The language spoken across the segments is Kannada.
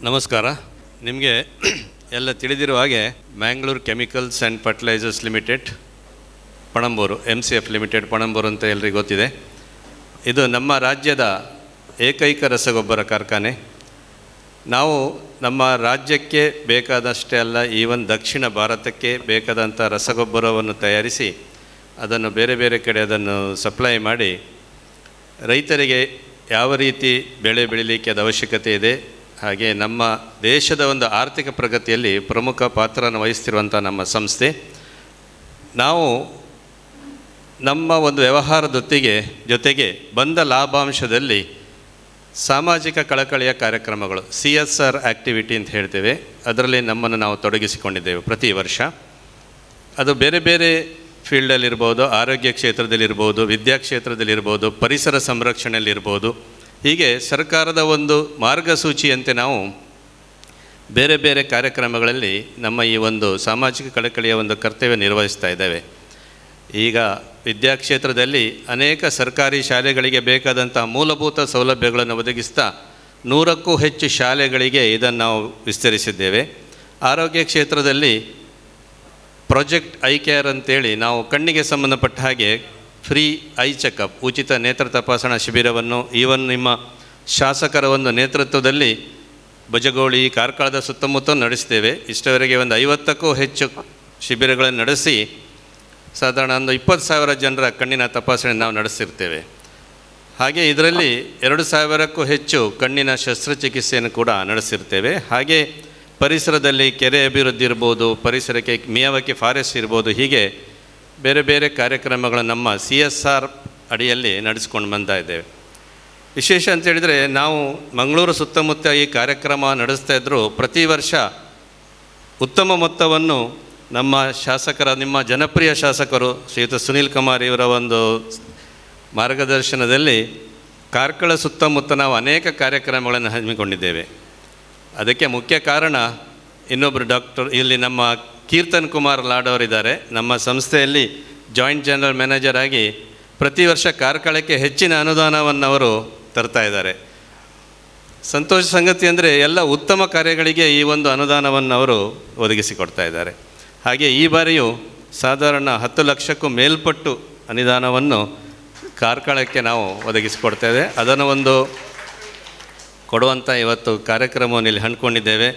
ನಮಸ್ಕಾರ. ನಿಮಗೆ ಎಲ್ಲ ತಿಳಿದಿರುವ ಹಾಗೆ Mangalore chemicals and fertilisers limited Panambur MCF limited Panambur ಅಂತ ಎಲ್ಲರಿಗೂ ಗೊತ್ತಿದೆ. ಇದು ನಮ್ಮ ರಾಜ್ಯದ ಏಕೈಕ ರಸಗೊಬ್ಬರ ಕಾರ್ಖಾನೆ. ನಾವು ನಮ್ಮ ರಾಜ್ಯಕ್ಕೆ ಬೇಕಾದಷ್ಟೇ ಅಲ್ಲ, ಈವನ್ ದಕ್ಷಿಣ ಭಾರತಕ್ಕೆ ಬೇಕಾದಂಥ ರಸಗೊಬ್ಬರವನ್ನು ತಯಾರಿಸಿ ಅದನ್ನು ಬೇರೆ ಬೇರೆ ಕಡೆ ಅದನ್ನು ಸಪ್ಲೈ ಮಾಡಿ ರೈತರಿಗೆ ಯಾವ ರೀತಿ ಬೆಳೆ ಬೆಳೀಲಿಕ್ಕೆ ಅದು ಅವಶ್ಯಕತೆ ಇದೆ, ಹಾಗೆ ನಮ್ಮ ದೇಶದ ಒಂದು ಆರ್ಥಿಕ ಪ್ರಗತಿಯಲ್ಲಿ ಪ್ರಮುಖ ಪಾತ್ರವನ್ನು ವಹಿಸ್ತಿರುವಂಥ ನಮ್ಮ ಸಂಸ್ಥೆ. ನಾವು ನಮ್ಮ ಒಂದು ವ್ಯವಹಾರದೊತ್ತಿಗೆ ಜೊತೆಗೆ ಬಂದ ಲಾಭಾಂಶದಲ್ಲಿ ಸಾಮಾಜಿಕ ಕಳಕಳಿಯ ಕಾರ್ಯಕ್ರಮಗಳು CSR ಆ್ಯಕ್ಟಿವಿಟಿ ಅಂತ ಹೇಳ್ತೇವೆ, ಅದರಲ್ಲಿ ನಮ್ಮನ್ನು ನಾವು ತೊಡಗಿಸಿಕೊಂಡಿದ್ದೇವೆ ಪ್ರತಿ ವರ್ಷ. ಅದು ಬೇರೆ ಬೇರೆ ಫೀಲ್ಡಲ್ಲಿರ್ಬೋದು, ಆರೋಗ್ಯ ಕ್ಷೇತ್ರದಲ್ಲಿರ್ಬೋದು, ವಿದ್ಯಾ ಕ್ಷೇತ್ರದಲ್ಲಿರ್ಬೋದು, ಪರಿಸರ ಸಂರಕ್ಷಣೆಯಲ್ಲಿರ್ಬೋದು. ಹೀಗೆ ಸರ್ಕಾರದ ಒಂದು ಮಾರ್ಗಸೂಚಿಯಂತೆ ನಾವು ಬೇರೆ ಬೇರೆ ಕಾರ್ಯಕ್ರಮಗಳಲ್ಲಿ ನಮ್ಮ ಈ ಒಂದು ಸಾಮಾಜಿಕ ಕಳಕಳಿಯ ಒಂದು ಕರ್ತವ್ಯ ನಿರ್ವಹಿಸ್ತಾ ಇದ್ದೇವೆ. ಈಗ ವಿದ್ಯಾಕ್ಷೇತ್ರದಲ್ಲಿ ಅನೇಕ ಸರ್ಕಾರಿ ಶಾಲೆಗಳಿಗೆ ಬೇಕಾದಂಥ ಮೂಲಭೂತ ಸೌಲಭ್ಯಗಳನ್ನು ಒದಗಿಸ್ತಾ 100ಕ್ಕೂ ಹೆಚ್ಚು ಶಾಲೆಗಳಿಗೆ ಇದನ್ನು ನಾವು ವಿಸ್ತರಿಸಿದ್ದೇವೆ. ಆರೋಗ್ಯ ಕ್ಷೇತ್ರದಲ್ಲಿ ಪ್ರಾಜೆಕ್ಟ್ ಐ ಕೇರ್ ಅಂತೇಳಿ ನಾವು ಕಣ್ಣಿಗೆ ಸಂಬಂಧಪಟ್ಟ ಹಾಗೆ ಫ್ರೀ ಐ ಚೆಕಪ್, ಉಚಿತ ನೇತ್ರ ತಪಾಸಣಾ ಶಿಬಿರವನ್ನು ಈವನ್ ನಿಮ್ಮ ಶಾಸಕರ ಒಂದು ನೇತೃತ್ವದಲ್ಲಿ ಬಜಗೋಳಿ, ಕಾರ್ಕಳದ ಸುತ್ತಮುತ್ತ ನಡೆಸ್ತೇವೆ. ಇಷ್ಟವರೆಗೆ ಒಂದು 50ಕ್ಕೂ ಹೆಚ್ಚು ಶಿಬಿರಗಳನ್ನು ನಡೆಸಿ ಸಾಧಾರಣ ಒಂದು 20,000 ಜನರ ಕಣ್ಣಿನ ತಪಾಸಣೆ ನಾವು ನಡೆಸಿರ್ತೇವೆ. ಹಾಗೆ ಇದರಲ್ಲಿ 2,000ಕ್ಕೂ ಹೆಚ್ಚು ಕಣ್ಣಿನ ಶಸ್ತ್ರಚಿಕಿತ್ಸೆಯನ್ನು ಕೂಡ ನಡೆಸಿರ್ತೇವೆ. ಹಾಗೆ ಪರಿಸರದಲ್ಲಿ ಕೆರೆ ಅಭಿವೃದ್ಧಿ ಇರ್ಬೋದು, ಪರಿಸರಕ್ಕೆ ಮಿಯಾವಾಕಿ ಫಾರೆಸ್ಟ್ ಇರ್ಬೋದು, ಹೀಗೆ ಬೇರೆ ಬೇರೆ ಕಾರ್ಯಕ್ರಮಗಳನ್ನು ನಮ್ಮ CSR ಅಡಿಯಲ್ಲಿ ನಡೆಸ್ಕೊಂಡು ಬರ್ತಾ ಇದ್ದೇವೆ. ವಿಶೇಷ ಅಂತೇಳಿದರೆ ನಾವು ಮಂಗಳೂರು ಸುತ್ತಮುತ್ತ ಈ ಕಾರ್ಯಕ್ರಮ ನಡೆಸ್ತಾ ಇದ್ದರೂ ಪ್ರತಿ ವರ್ಷ ಉತ್ತಮ ಮೊತ್ತವನ್ನು ನಮ್ಮ ಶಾಸಕರ, ನಿಮ್ಮ ಜನಪ್ರಿಯ ಶಾಸಕರು ಶ್ರೀಯುತ ಸುನೀಲ್ ಕುಮಾರ್ ಇವರ ಒಂದು ಮಾರ್ಗದರ್ಶನದಲ್ಲಿ ಕಾರ್ಕಳ ಸುತ್ತಮುತ್ತ ನಾವು ಅನೇಕ ಕಾರ್ಯಕ್ರಮಗಳನ್ನು ಹಮ್ಮಿಕೊಂಡಿದ್ದೇವೆ. ಅದಕ್ಕೆ ಮುಖ್ಯ ಕಾರಣ ಇನ್ನೊಬ್ಬರು ಡಾಕ್ಟರ್ ಇಲ್ಲಿ ನಮ್ಮ ಕೀರ್ತನ್ ಕುಮಾರ್ ಲಾಡ್ ಅವರಿದ್ದಾರೆ. ನಮ್ಮ ಸಂಸ್ಥೆಯಲ್ಲಿ ಜಾಯಿಂಟ್ ಜನರಲ್ ಮ್ಯಾನೇಜರ್ ಆಗಿ ಪ್ರತಿ ವರ್ಷ ಕಾರ್ಕಳಕ್ಕೆ ಹೆಚ್ಚಿನ ಅನುದಾನವನ್ನು ಅವರು ತರ್ತಾ ಇದ್ದಾರೆ. ಸಂತೋಷ ಸಂಗತಿ ಅಂದರೆ ಎಲ್ಲ ಉತ್ತಮ ಕಾರ್ಯಗಳಿಗೆ ಈ ಒಂದು ಅನುದಾನವನ್ನು ಅವರು ಒದಗಿಸಿಕೊಡ್ತಾ ಇದ್ದಾರೆ. ಹಾಗೆ ಈ ಬಾರಿಯೂ ಸಾಧಾರಣ 10 ಲಕ್ಷಕ್ಕೂ ಮೇಲ್ಪಟ್ಟು ಅನುದಾನವನ್ನು ಕಾರ್ಕಳಕ್ಕೆ ನಾವು ಒದಗಿಸಿಕೊಡ್ತೇವೆ. ಅದನ್ನು ಒಂದು ಕೊಡುವಂಥ ಇವತ್ತು ಕಾರ್ಯಕ್ರಮವನ್ನು ಇಲ್ಲಿ ಹಮ್ಮಿಕೊಂಡಿದ್ದೇವೆ.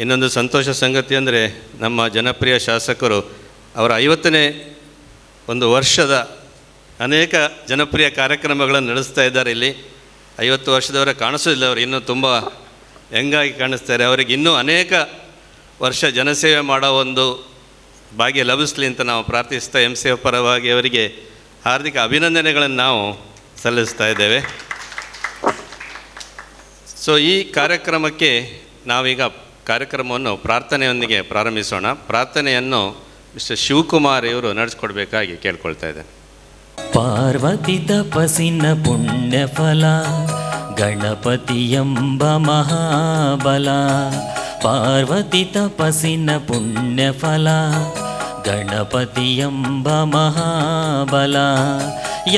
ಇನ್ನೊಂದು ಸಂತೋಷ ಸಂಗತಿ ಅಂದರೆ ನಮ್ಮ ಜನಪ್ರಿಯ ಶಾಸಕರು ಅವರ 50ನೇ ಒಂದು ವರ್ಷದ ಅನೇಕ ಜನಪ್ರಿಯ ಕಾರ್ಯಕ್ರಮಗಳನ್ನು ನಡೆಸ್ತಾ ಇದ್ದಾರೆ. ಇಲ್ಲಿ 50 ವರ್ಷದವರ ಕಾಣಿಸೋದಿಲ್ಲ, ಅವರು ಇನ್ನೂ ತುಂಬ ಯಂಗಾಗಿ ಕಾಣಿಸ್ತಾರೆ. ಅವರಿಗೆ ಇನ್ನೂ ಅನೇಕ ವರ್ಷ ಜನಸೇವೆ ಮಾಡೋ ಒಂದು ಭಾಗ್ಯ ಲಭಿಸಲಿ ಅಂತ ನಾವು ಪ್ರಾರ್ಥಿಸ್ತಾ MCF ಪರವಾಗಿ ಅವರಿಗೆ ಹಾರ್ದಿಕ ಅಭಿನಂದನೆಗಳನ್ನು ನಾವು ಸಲ್ಲಿಸ್ತಾ ಇದ್ದೇವೆ. ಸೊ ಈ ಕಾರ್ಯಕ್ರಮಕ್ಕೆ ನಾವೀಗ ಕಾರ್ಯಕ್ರಮವನ್ನು ಪ್ರಾರ್ಥನೆಯೊಂದಿಗೆ ಪ್ರಾರಂಭಿಸೋಣ. ಪ್ರಾರ್ಥನೆಯನ್ನು ಮಿಸ್ಟರ್ ಶಿವಕುಮಾರ್ ಇವರು ನಡೆಸ್ಕೊಡ್ಬೇಕಾಗಿ ಕೇಳ್ಕೊಳ್ತಾ ಇದ್ದೇನೆ. ಪಾರ್ವತಿ ತಪಸ್ಸಿನ ಪುಣ್ಯ ಫಲ ಗಣಪತಿ ಎಂಬ ಮಹಾಬಲ. ಪಾರ್ವತಿ ತಪಸ್ಸಿನ ಪುಣ್ಯ ಫಲ ಗಣಪತಿ ಎಂಬ ಮಹಾಬಲ.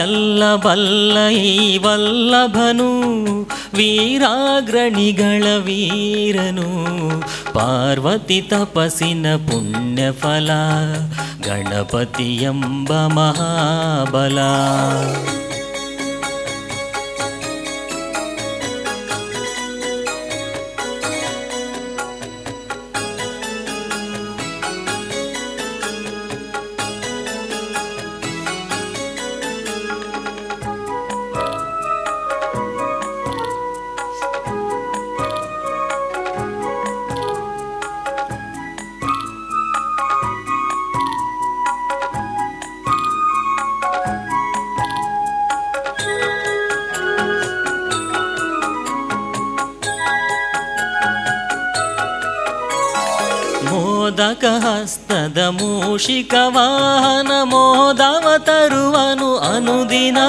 ಎಲ್ಲ ಬಲ್ಲ ಈ ವಲ್ಲಭನು ವೀರಾಗ್ರಣಿಗಳ ವೀರನು. ಪಾರ್ವತಿ ತಪಸ್ಸಿನ ಪುಣ್ಯ ಫಲ ಗಣಪತಿ ಎಂಬ ಮಹಾಬಲ. ಮೋದಕ ಹಸ್ತದ ಮೂಷಿಕ ವಾಹನ ಮೋದವ ತರುವನು ಅನುದಿನ.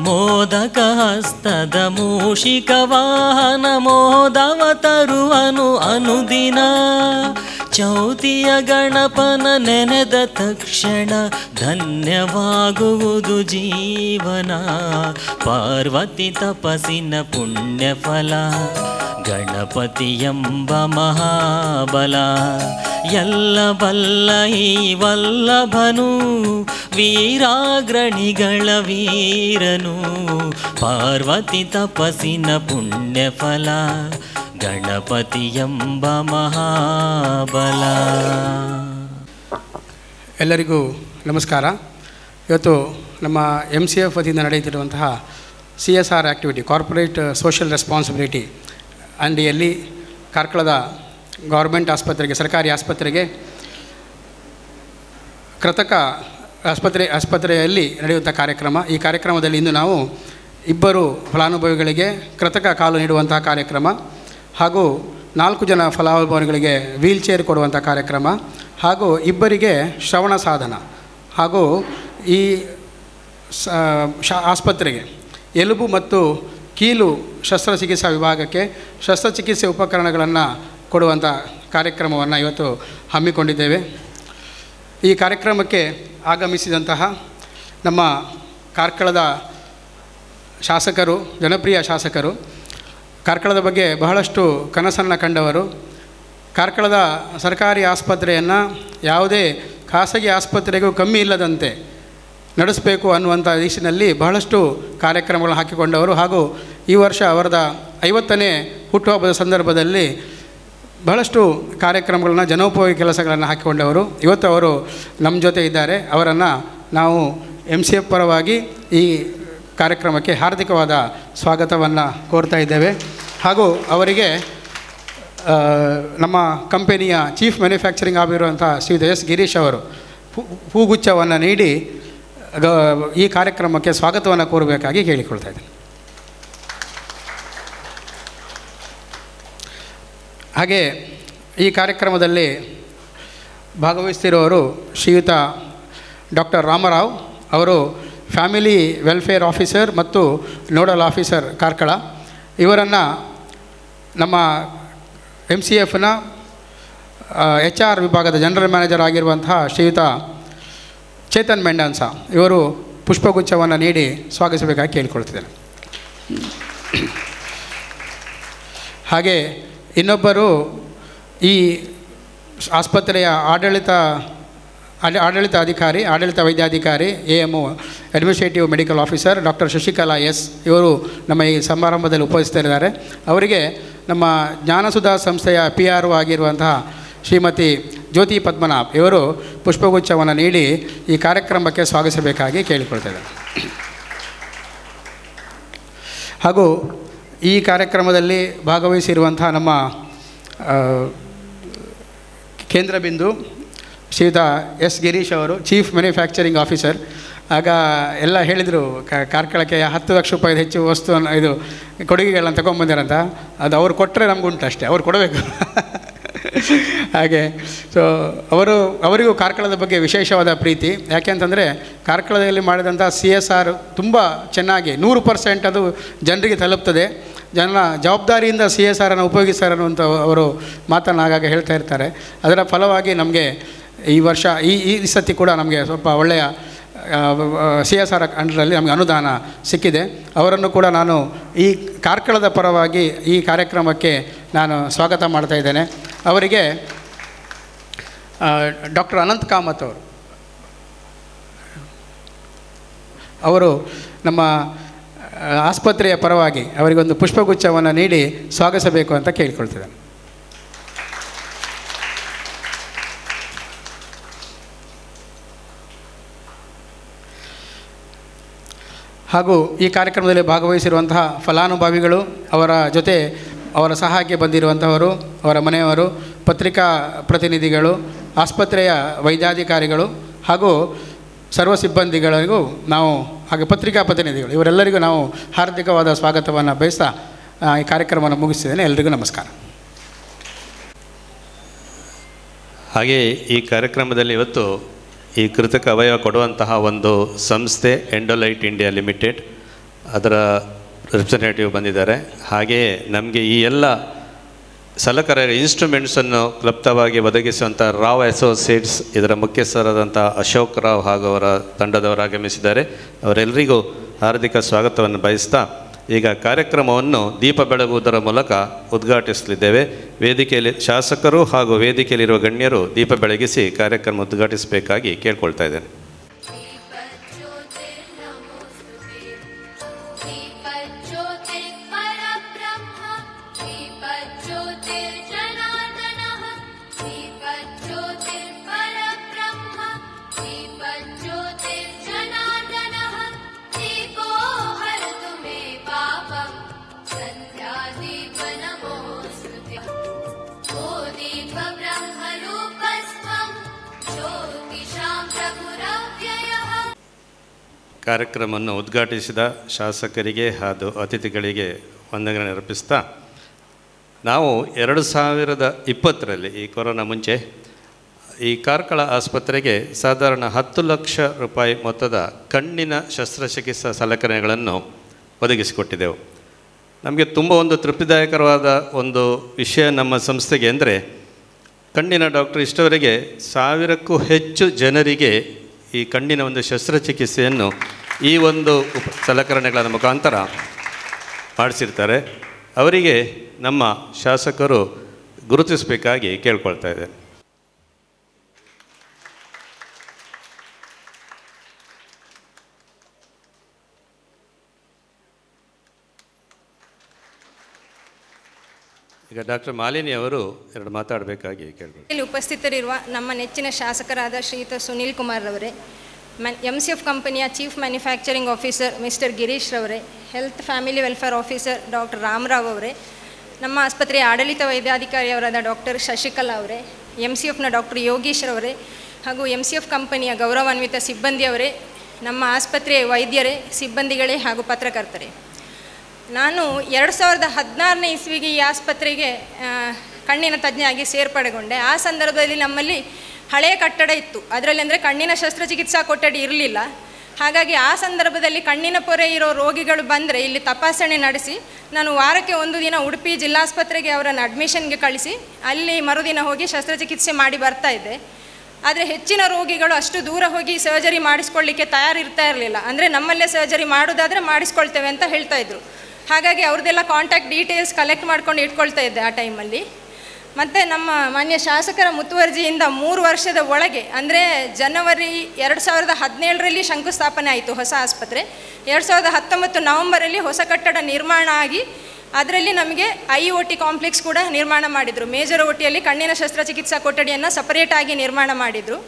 ಮೋದಕ ಹಸ್ತದ ಮೂಷಿಕ ವಾಹನ ಮೋದವ ತರುವನು ಅನುದಿನ. ಚೌತಿಯ ಗಣಪನ ನೆನೆದ ತಕ್ಷಣ ಧನ್ಯವಾಗುವುದು ಜೀವನ. ಪಾರ್ವತಿ ತಪಸ್ಸಿನ ಪುಣ್ಯ ಫಲ ಗಣಪತಿ ಎಂಬ ಮಹಾಬಲ. ಎಲ್ಲ ಬಲ್ಲ ಈ ವಲ್ಲಭನು ವೀರಾಗ್ರಣಿಗಳ ವೀರನು. ಪಾರ್ವತಿ ತಪಸ್ಸಿನ ಪುಣ್ಯ ಫಲ ಗಣಪತಿ ಎಂಬ ಮಹಾಬಲ. ಎಲ್ಲರಿಗೂ ನಮಸ್ಕಾರ. ಇವತ್ತು ನಮ್ಮ MCF ವತಿಯಿಂದ ನಡೆಯುತ್ತಿರುವಂತಹ CSR activity, corporate social responsibility ಅಂಡಿಯಲ್ಲಿ ಕಾರ್ಕಳದ ಗೌರ್ಮೆಂಟ್ ಆಸ್ಪತ್ರೆಗೆ, ಸರ್ಕಾರಿ ಆಸ್ಪತ್ರೆಗೆ, ಕೃತಕ ಆಸ್ಪತ್ರೆಯಲ್ಲಿ ನಡೆಯುವಂಥ ಕಾರ್ಯಕ್ರಮ. ಈ ಕಾರ್ಯಕ್ರಮದಲ್ಲಿ ಇಂದು ನಾವು ಇಬ್ಬರು ಫಲಾನುಭವಿಗಳಿಗೆ ಕೃತಕ ಕಾಲು ನೀಡುವಂತಹ ಕಾರ್ಯಕ್ರಮ ಹಾಗೂ 4 ಜನ ಫಲಾನುಭವಿಗಳಿಗೆ ವೀಲ್ ಚೇರ್ ಕೊಡುವಂಥ ಕಾರ್ಯಕ್ರಮ ಹಾಗೂ ಇಬ್ಬರಿಗೆ ಶ್ರವಣ ಸಾಧನ ಹಾಗೂ ಈ ಆಸ್ಪತ್ರೆಗೆ ಎಲುಬು ಮತ್ತು ಕೀಲು ಶಸ್ತ್ರಚಿಕಿತ್ಸಾ ವಿಭಾಗಕ್ಕೆ ಶಸ್ತ್ರಚಿಕಿತ್ಸೆ ಉಪಕರಣಗಳನ್ನು ಕೊಡುವಂಥ ಕಾರ್ಯಕ್ರಮವನ್ನು ಇವತ್ತು ಹಮ್ಮಿಕೊಂಡಿದ್ದೇವೆ. ಈ ಕಾರ್ಯಕ್ರಮಕ್ಕೆ ಆಗಮಿಸಿದಂತಹ ನಮ್ಮ ಕಾರ್ಕಳದ ಶಾಸಕರು, ಜನಪ್ರಿಯ ಶಾಸಕರು, ಕಾರ್ಕಳದ ಬಗ್ಗೆ ಬಹಳಷ್ಟು ಕನಸನ್ನು ಕಂಡವರು, ಕಾರ್ಕಳದ ಸರ್ಕಾರಿ ಆಸ್ಪತ್ರೆಯನ್ನು ಯಾವುದೇ ಖಾಸಗಿ ಆಸ್ಪತ್ರೆಗೂ ಕಮ್ಮಿ ಇಲ್ಲದಂತೆ ನಡೆಸಬೇಕು ಅನ್ನುವಂಥ ದಿಶಿನಲ್ಲಿ ಬಹಳಷ್ಟು ಕಾರ್ಯಕ್ರಮಗಳನ್ನು ಹಾಕಿಕೊಂಡವರು ಹಾಗೂ ಈ ವರ್ಷ ಅವರದ 50ನೇ ಹುಟ್ಟುಹಬ್ಬದ ಸಂದರ್ಭದಲ್ಲಿ ಬಹಳಷ್ಟು ಕಾರ್ಯಕ್ರಮಗಳನ್ನು, ಜನೋಪಯೋಗಿ ಕೆಲಸಗಳನ್ನು ಹಾಕಿಕೊಂಡವರು. ಇವತ್ತು ಅವರು ನಮ್ಮ ಜೊತೆ ಇದ್ದಾರೆ. ಅವರನ್ನು ನಾವು MCF ಪರವಾಗಿ ಈ ಕಾರ್ಯಕ್ರಮಕ್ಕೆ ಹಾರ್ದಿಕವಾದ ಸ್ವಾಗತವನ್ನು ಕೋರ್ತಾ ಇದ್ದೇವೆ. ಹಾಗೂ ಅವರಿಗೆ ನಮ್ಮ ಕಂಪನಿಯ ಚೀಫ್ ಮ್ಯಾನುಫ್ಯಾಕ್ಚರಿಂಗ್ ಆಗಿರುವಂಥ ಶ್ರೀಯುತ S. ಗಿರೀಶ್ ಅವರು ಹೂಗುಚ್ಛವನ್ನು ನೀಡಿ ಈ ಕಾರ್ಯಕ್ರಮಕ್ಕೆ ಸ್ವಾಗತವನ್ನು ಕೋರಬೇಕಾಗಿ ಕೇಳಿಕೊಳ್ತಾ ಇದ್ದೇನೆ. ಹಾಗೆ ಈ ಕಾರ್ಯಕ್ರಮದಲ್ಲಿ ಭಾಗವಹಿಸ್ತಿರೋರು ಶ್ರೀಯುತ ಡಾಕ್ಟರ್ ರಾಮರಾವ್ ಅವರು ಫ್ಯಾಮಿಲಿ ವೆಲ್ಫೇರ್ ಆಫೀಸರ್ ಮತ್ತು ನೋಡಲ್ ಆಫೀಸರ್ ಕಾರ್ಕಳ. ಇವರನ್ನು ನಮ್ಮ MCFನ HR ವಿಭಾಗದ ಜನರಲ್ ಮ್ಯಾನೇಜರ್ ಆಗಿರುವಂತಹ ಶ್ರೀಯುತ ಚೇತನ್ ಮೆಂಡಾನ್ಸ ಇವರು ಪುಷ್ಪಗುಚ್ಛವನ್ನು ನೀಡಿ ಸ್ವಾಗತಿಸಬೇಕಾಗಿ ಕೇಳಿಕೊಳ್ತಿದ್ದೇನೆ. ಹಾಗೆ ಇನ್ನೊಬ್ಬರು ಈ ಆಸ್ಪತ್ರೆಯ ಆಡಳಿತ ಅಧಿಕಾರಿ, ಆಡಳಿತ ವೈದ್ಯಾಧಿಕಾರಿ, AMO administrative medical officer doctor Shashikala S. ಇವರು ನಮ್ಮ ಈ ಸಮಾರಂಭದಲ್ಲಿ ಉಪಸ್ಥಿತರಿದ್ದಾರೆ. ಅವರಿಗೆ ನಮ್ಮ ಜ್ಞಾನಸುಧಾ ಸಂಸ್ಥೆಯ PRO ಆಗಿರುವಂತಹ ಶ್ರೀಮತಿ ಜ್ಯೋತಿ ಪದ್ಮನಾಭ್ ಇವರು ಪುಷ್ಪಗುಚ್ಛವನ್ನು ನೀಡಿ ಈ ಕಾರ್ಯಕ್ರಮಕ್ಕೆ ಸ್ವಾಗತಿಸಬೇಕಾಗಿ ಕೇಳಿಕೊಳ್ತಿದ್ದಾರೆ. ಹಾಗೂ ಈ ಕಾರ್ಯಕ್ರಮದಲ್ಲಿ ಭಾಗವಹಿಸಿರುವಂತಹ ನಮ್ಮ ಕೇಂದ್ರ ಬಿಂದು ಶ್ರೀಯುತ S. ಗಿರೀಶ್ ಅವರು ಚೀಫ್ ಮ್ಯಾನುಫ್ಯಾಕ್ಚರಿಂಗ್ ಆಫೀಸರ್. ಆಗ ಎಲ್ಲ ಹೇಳಿದರು ಕಾರ್ಕಳಕ್ಕೆ 10 ಲಕ್ಷ ರೂಪಾಯಿದು ಹೆಚ್ಚು ವಸ್ತುವನ್ನು ಇದು ಕೊಡುಗೆಗಳನ್ನು ತಗೊಂಬಂದಿರಂತ. ಅದು ಅವ್ರು ಕೊಟ್ಟರೆ ನಮಗುಂಟು ಅಷ್ಟೇ, ಅವ್ರು ಕೊಡಬೇಕು. ಹಾಗೆ ಸೊ ಅವರಿಗೂ ಕಾರ್ಕಳದ ಬಗ್ಗೆ ವಿಶೇಷವಾದ ಪ್ರೀತಿ. ಯಾಕೆ ಅಂತಂದರೆ ಕಾರ್ಕಳದಲ್ಲಿ ಮಾಡಿದಂಥ CSR ತುಂಬ ಚೆನ್ನಾಗಿ 100% ಅದು ಜನರಿಗೆ ತಲುಪ್ತದೆ. ಜನ ಜವಾಬ್ದಾರಿಯಿಂದ CSRನ್ನು ಉಪಯೋಗಿಸ್ತಾರೆ ಅನ್ನುವಂಥ ಅವರು ಮಾತನ್ನು ಆಗಾಗ ಹೇಳ್ತಾ ಇರ್ತಾರೆ. ಅದರ ಫಲವಾಗಿ ನಮಗೆ ಈ ವರ್ಷ ಈ ಸತಿ ಕೂಡ ನಮಗೆ ಸ್ವಲ್ಪ ಒಳ್ಳೆಯ CSR ಅಂಡರಲ್ಲಿ ನಮಗೆ ಅನುದಾನ ಸಿಕ್ಕಿದೆ. ಅವರನ್ನು ಕೂಡ ನಾನು ಈ ಕಾರ್ಕಳದ ಪರವಾಗಿ ಈ ಕಾರ್ಯಕ್ರಮಕ್ಕೆ ನಾನು ಸ್ವಾಗತ ಮಾಡ್ತಾ ಇದ್ದೇನೆ. ಅವರಿಗೆ ಡಾಕ್ಟರ್ ಅನಂತ್ ಕಾಮತ್ ಅವರು ನಮ್ಮ ಆಸ್ಪತ್ರೆಯ ಪರವಾಗಿ ಅವರಿಗೊಂದು ಪುಷ್ಪಗುಚ್ಛವನ್ನು ನೀಡಿ ಸ್ವಾಗತಿಸಬೇಕು ಅಂತ ಕೇಳಿಕೊಳ್ತಿದ್ದೇನೆ. ಹಾಗೂ ಈ ಕಾರ್ಯಕ್ರಮದಲ್ಲಿ ಭಾಗವಹಿಸಿರುವಂತಹ ಫಲಾನುಭವಿಗಳು, ಅವರ ಜೊತೆ ಅವರ ಸಹಾಯಕ್ಕೆ ಬಂದಿರುವಂಥವರು, ಅವರ ಮನೆಯವರು, ಪತ್ರಿಕಾ ಪ್ರತಿನಿಧಿಗಳು, ಆಸ್ಪತ್ರೆಯ ವೈದ್ಯಾಧಿಕಾರಿಗಳು ಹಾಗೂ ಸರ್ವ ಸಿಬ್ಬಂದಿಗಳಿಗೂ ನಾವು, ಹಾಗೆ ಪತ್ರಿಕಾ ಪ್ರತಿನಿಧಿಗಳು, ಇವರೆಲ್ಲರಿಗೂ ನಾವು ಹಾರ್ದಿಕವಾದ ಸ್ವಾಗತವನ್ನು ಬಯಸ್ತಾ ಈ ಕಾರ್ಯಕ್ರಮವನ್ನು ಮುಗಿಸಿದ್ದೇನೆ. ಎಲ್ಲರಿಗೂ ನಮಸ್ಕಾರ. ಹಾಗೆ ಈ ಕಾರ್ಯಕ್ರಮದಲ್ಲಿ ಇವತ್ತು ಈ ಕೃತಕ ಅವಯವ ಕೊಡುವಂತಹ ಒಂದು ಸಂಸ್ಥೆ ಎಂಡೋಲೈಟ್ ಇಂಡಿಯಾ ಲಿಮಿಟೆಡ್, ಅದರ ರೆಪ್ರೆಸೆಂಟೇಟಿವ್ ಬಂದಿದ್ದಾರೆ. ಹಾಗೆಯೇ ನಮಗೆ ಈ ಎಲ್ಲ ಸಲಕರಣೆ ಇನ್ಸ್ಟ್ರೂಮೆಂಟ್ಸನ್ನು ಕ್ಲಪ್ತವಾಗಿ ಒದಗಿಸುವಂಥ ರಾವ್ ಅಸೋಸಿಯೇಟ್ಸ್ ಇದರ ಮುಖ್ಯಸ್ಥರಾದಂಥ ಅಶೋಕ್ ರಾವ್ ಹಾಗೂ ಅವರ ತಂಡದವರು ಆಗಮಿಸಿದ್ದಾರೆ. ಅವರೆಲ್ಲರಿಗೂ ಹಾರ್ದಿಕ ಸ್ವಾಗತವನ್ನು ಬಯಸ್ತಾ ಈಗ ಕಾರ್ಯಕ್ರಮವನ್ನು ದೀಪ ಬೆಳಗುವುದರ ಮೂಲಕ ಉದ್ಘಾಟಿಸಲಿದ್ದೇವೆ. ವೇದಿಕೆಯಲ್ಲಿ ಶಾಸಕರು ಹಾಗೂ ವೇದಿಕೆಯಲ್ಲಿರುವ ಗಣ್ಯರು ದೀಪ ಬೆಳಗಿಸಿ ಕಾರ್ಯಕ್ರಮ ಉದ್ಘಾಟಿಸಬೇಕಾಗಿ ಕೇಳ್ಕೊಳ್ತಾ ಇದ್ದೇನೆ. ಕಾರ್ಯಕ್ರಮವನ್ನು ಉದ್ಘಾಟಿಸಿದ ಶಾಸಕರಿಗೆ ಹಾಗೂ ಅತಿಥಿಗಳಿಗೆ ವಂದನೆ ಅರ್ಪಿಸ್ತಾ, ನಾವು 2020ರಲ್ಲಿ ಈ ಕೊರೋನಾ ಮುಂಚೆ ಈ ಕಾರ್ಕಳ ಆಸ್ಪತ್ರೆಗೆ ಸಾಧಾರಣ 10 ಲಕ್ಷ ರೂಪಾಯಿ ಮೊತ್ತದ ಕಣ್ಣಿನ ಶಸ್ತ್ರಚಿಕಿತ್ಸಾ ಸಲಕರಣೆಗಳನ್ನು ಒದಗಿಸಿಕೊಟ್ಟಿದ್ದೆವು. ನಮಗೆ ತುಂಬ ಒಂದು ತೃಪ್ತಿದಾಯಕರವಾದ ಒಂದು ವಿಷಯ ನಮ್ಮ ಸಂಸ್ಥೆಗೆ ಅಂದರೆ, ಕಣ್ಣಿನ ಡಾಕ್ಟರ್ ಇಷ್ಟವರೆಗೆ 1000ಕ್ಕೂ ಹೆಚ್ಚು ಜನರಿಗೆ ಈ ಕಣ್ಣಿನ ಒಂದು ಶಸ್ತ್ರಚಿಕಿತ್ಸೆಯನ್ನು ಈ ಒಂದು ಸಲಕರಣೆಗಳ ಮುಖಾಂತರ ಮಾಡಿಸಿರ್ತಾರೆ. ಅವರಿಗೆ ನಮ್ಮ ಶಾಸಕರು ಗುರುತಿಸಬೇಕಾಗಿ ಕೇಳ್ಕೊಳ್ತಾ ಇದ್ದೇನೆ. ಈಗ ಡಾಕ್ಟರ್ ಮಾಲಿನಿ ಅವರು ಎರಡು ಮಾತಾಡಬೇಕಾಗಿ ಕೇಳ್ಬೋದು. ಇಲ್ಲಿ ಉಪಸ್ಥಿತರಿರುವ ನಮ್ಮ ನೆಚ್ಚಿನ ಶಾಸಕರಾದ ಶ್ರೀಯುತ ಸುನೀಲ್ ಕುಮಾರ್ ರವರೇ, MCF ಕಂಪನಿಯ chief manufacturing officer mister Girish ರವರೇ, health family welfare officer doctor Ramarao ಅವರೇ, ನಮ್ಮ ಆಸ್ಪತ್ರೆಯ ಆಡಳಿತ ವೈದ್ಯಾಧಿಕಾರಿಯವರಾದ ಡಾಕ್ಟರ್ ಶಶಿಕಲಾ ಅವರೇ, MCFನ ಡಾಕ್ಟರ್ ಯೋಗೀಶ್ ರವರೇ ಹಾಗೂ MCF ಕಂಪನಿಯ ಗೌರವಾನ್ವಿತ ಸಿಬ್ಬಂದಿಯವರೇ, ನಮ್ಮ ಆಸ್ಪತ್ರೆಯ ವೈದ್ಯರೇ, ಸಿಬ್ಬಂದಿಗಳೇ ಹಾಗೂ ಪತ್ರಕರ್ತರೇ, ನಾನು 2016ನೇ ಇಸ್ವಿಗೆ ಈ ಆಸ್ಪತ್ರೆಗೆ ಕಣ್ಣಿನ ತಜ್ಞೆಯಾಗಿ ಸೇರ್ಪಡೆಗೊಂಡೆ. ಆ ಸಂದರ್ಭದಲ್ಲಿ ನಮ್ಮಲ್ಲಿ ಹಳೆಯ ಕಟ್ಟಡ ಇತ್ತು. ಅದರಲ್ಲಿ ಅಂದರೆ ಕಣ್ಣಿನ ಶಸ್ತ್ರಚಿಕಿತ್ಸಾ ಕೊಠಡಿ ಇರಲಿಲ್ಲ. ಹಾಗಾಗಿ ಆ ಸಂದರ್ಭದಲ್ಲಿ ಕಣ್ಣಿನ ಪೊರೆ ಇರೋ ರೋಗಿಗಳು ಬಂದರೆ ಇಲ್ಲಿ ತಪಾಸಣೆ ನಡೆಸಿ ನಾನು ವಾರಕ್ಕೆ ಒಂದು ದಿನ ಉಡುಪಿ ಜಿಲ್ಲಾಸ್ಪತ್ರೆಗೆ ಅವರನ್ನು ಅಡ್ಮಿಷನ್ಗೆ ಕಳಿಸಿ ಅಲ್ಲಿ ಮರುದಿನ ಹೋಗಿ ಶಸ್ತ್ರಚಿಕಿತ್ಸೆ ಮಾಡಿ ಬರ್ತಾಯಿದ್ದೆ. ಆದರೆ ಹೆಚ್ಚಿನ ರೋಗಿಗಳು ಅಷ್ಟು ದೂರ ಹೋಗಿ ಸರ್ಜರಿ ಮಾಡಿಸ್ಕೊಳ್ಳಿಕ್ಕೆ ತಯಾರಿರ್ತಾ ಇರಲಿಲ್ಲ. ಅಂದರೆ ನಮ್ಮಲ್ಲೇ ಸರ್ಜರಿ ಮಾಡೋದಾದರೆ ಮಾಡಿಸ್ಕೊಳ್ತೇವೆ ಅಂತ ಹೇಳ್ತಾಯಿದ್ರು. ಹಾಗಾಗಿ ಅವ್ರದ್ದೆಲ್ಲ ಕಾಂಟ್ಯಾಕ್ಟ್ ಡೀಟೇಲ್ಸ್ ಕಲೆಕ್ಟ್ ಮಾಡ್ಕೊಂಡು ಇಟ್ಕೊಳ್ತಾ ಇದ್ದೆ ಆ ಟೈಮಲ್ಲಿ. ಮತ್ತು ನಮ್ಮ ಮಾನ್ಯ ಶಾಸಕರ ಮುತುವರ್ಜಿಯಿಂದ 3 ವರ್ಷದ ಒಳಗೆ ಅಂದರೆ ಜನವರಿ 2017ರಲ್ಲಿ ಶಂಕುಸ್ಥಾಪನೆ ಆಯಿತು ಹೊಸ ಆಸ್ಪತ್ರೆ. 2019 ನವಂಬರಲ್ಲಿ ಹೊಸ ಕಟ್ಟಡ ನಿರ್ಮಾಣ ಆಗಿ ಅದರಲ್ಲಿ ನಮಗೆ IOT ಕಾಂಪ್ಲೆಕ್ಸ್ ಕೂಡ ನಿರ್ಮಾಣ ಮಾಡಿದರು. ಮೇಜರ್ OTಯಲ್ಲಿ ಕಣ್ಣಿನ ಶಸ್ತ್ರಚಿಕಿತ್ಸಾ ಕೊಠಡಿಯನ್ನು ಸಪರೇಟಾಗಿ ನಿರ್ಮಾಣ ಮಾಡಿದರು.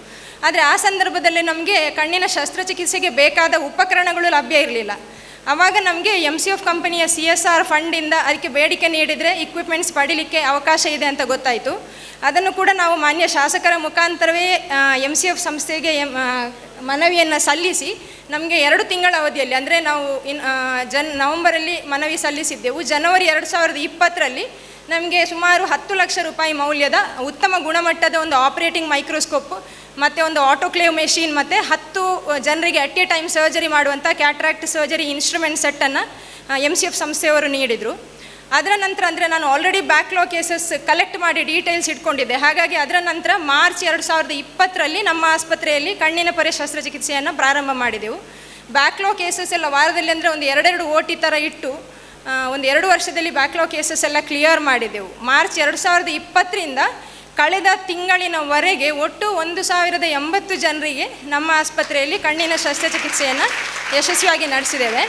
ಆದರೆ ಆ ಸಂದರ್ಭದಲ್ಲಿ ನಮಗೆ ಕಣ್ಣಿನ ಶಸ್ತ್ರಚಿಕಿತ್ಸೆಗೆ ಬೇಕಾದ ಉಪಕರಣಗಳು ಲಭ್ಯ ಇರಲಿಲ್ಲ. ಆವಾಗ ನಮಗೆ MCF ಕಂಪನಿಯ CSR ಫಂಡಿಂದ ಅದಕ್ಕೆ ಬೇಡಿಕೆ ನೀಡಿದರೆ ಇಕ್ವಿಪ್ಮೆಂಟ್ಸ್ ಪಡೀಲಿಕ್ಕೆ ಅವಕಾಶ ಇದೆ ಅಂತ ಗೊತ್ತಾಯಿತು. ಅದನ್ನು ಕೂಡ ನಾವು ಮಾನ್ಯ ಶಾಸಕರ ಮುಖಾಂತರವೇ MCF ಸಂಸ್ಥೆಗೆ ಮನವಿಯನ್ನು ಸಲ್ಲಿಸಿ ನಮಗೆ 2 ತಿಂಗಳ ಅವಧಿಯಲ್ಲಿ ಅಂದರೆ ನಾವು ನವಂಬರಲ್ಲಿ ಮನವಿ ಸಲ್ಲಿಸಿದ್ದೆವು. ಜನವರಿ 2020ರಲ್ಲಿ ನಮಗೆ ಸುಮಾರು 10 ಲಕ್ಷ ರೂಪಾಯಿ ಮೌಲ್ಯದ ಉತ್ತಮ ಗುಣಮಟ್ಟದ ಒಂದು ಆಪರೇಟಿಂಗ್ ಮೈಕ್ರೋಸ್ಕೋಪ್ ಮತ್ತು ಒಂದು ಆಟೋಕ್ಲೇವ್ ಮೆಷಿನ್ ಮತ್ತು 10 ಜನರಿಗೆ ಅಟ್ ಎ ಟೈಮ್ ಸರ್ಜರಿ ಮಾಡುವಂಥ ಕ್ಯಾಟ್ರಾಕ್ಟ್ ಸರ್ಜರಿ ಇನ್ಸ್ಟ್ರೂಮೆಂಟ್ ಸೆಟ್ಟನ್ನು MCF ಸಂಸ್ಥೆಯವರು ನೀಡಿದರು. ಅದರ ನಂತರ ಅಂದರೆ ನಾನು ಆಲ್ರೆಡಿ ಬ್ಯಾಕ್ಲಾಗ್ ಕೇಸಸ್ ಕಲೆಕ್ಟ್ ಮಾಡಿ ಡೀಟೇಲ್ಸ್ ಇಟ್ಕೊಂಡಿದ್ದೆ. ಹಾಗಾಗಿ ಅದರ ನಂತರ ಮಾರ್ಚ್ 2020ರಲ್ಲಿ ನಮ್ಮ ಆಸ್ಪತ್ರೆಯಲ್ಲಿ ಕಣ್ಣಿನ ಪೊರೆ ಶಸ್ತ್ರಚಿಕಿತ್ಸೆಯನ್ನು ಪ್ರಾರಂಭ ಮಾಡಿದೆವು. ಬ್ಯಾಕ್ಲಾಗ್ ಕೇಸಸ್ ಎಲ್ಲ ವಾರದಲ್ಲಿ ಅಂದರೆ ಒಂದು 2 OT ಥರ ಇಟ್ಟು ಒಂದು 2 ವರ್ಷದಲ್ಲಿ ಬ್ಯಾಕ್ಲಾಗ್ ಕೇಸಸ್ ಎಲ್ಲ ಕ್ಲಿಯರ್ ಮಾಡಿದೆವು. ಮಾರ್ಚ್ 2020ರಿಂದ ಕಳೆದ ತಿಂಗಳಿನವರೆಗೆ ಒಟ್ಟು 1080 ಜನರಿಗೆ ನಮ್ಮ ಆಸ್ಪತ್ರೆಯಲ್ಲಿ ಕಣ್ಣಿನ ಶಸ್ತ್ರಚಿಕಿತ್ಸೆಯನ್ನು ಯಶಸ್ವಿಯಾಗಿ ನಡೆಸಿದ್ದೇವೆ.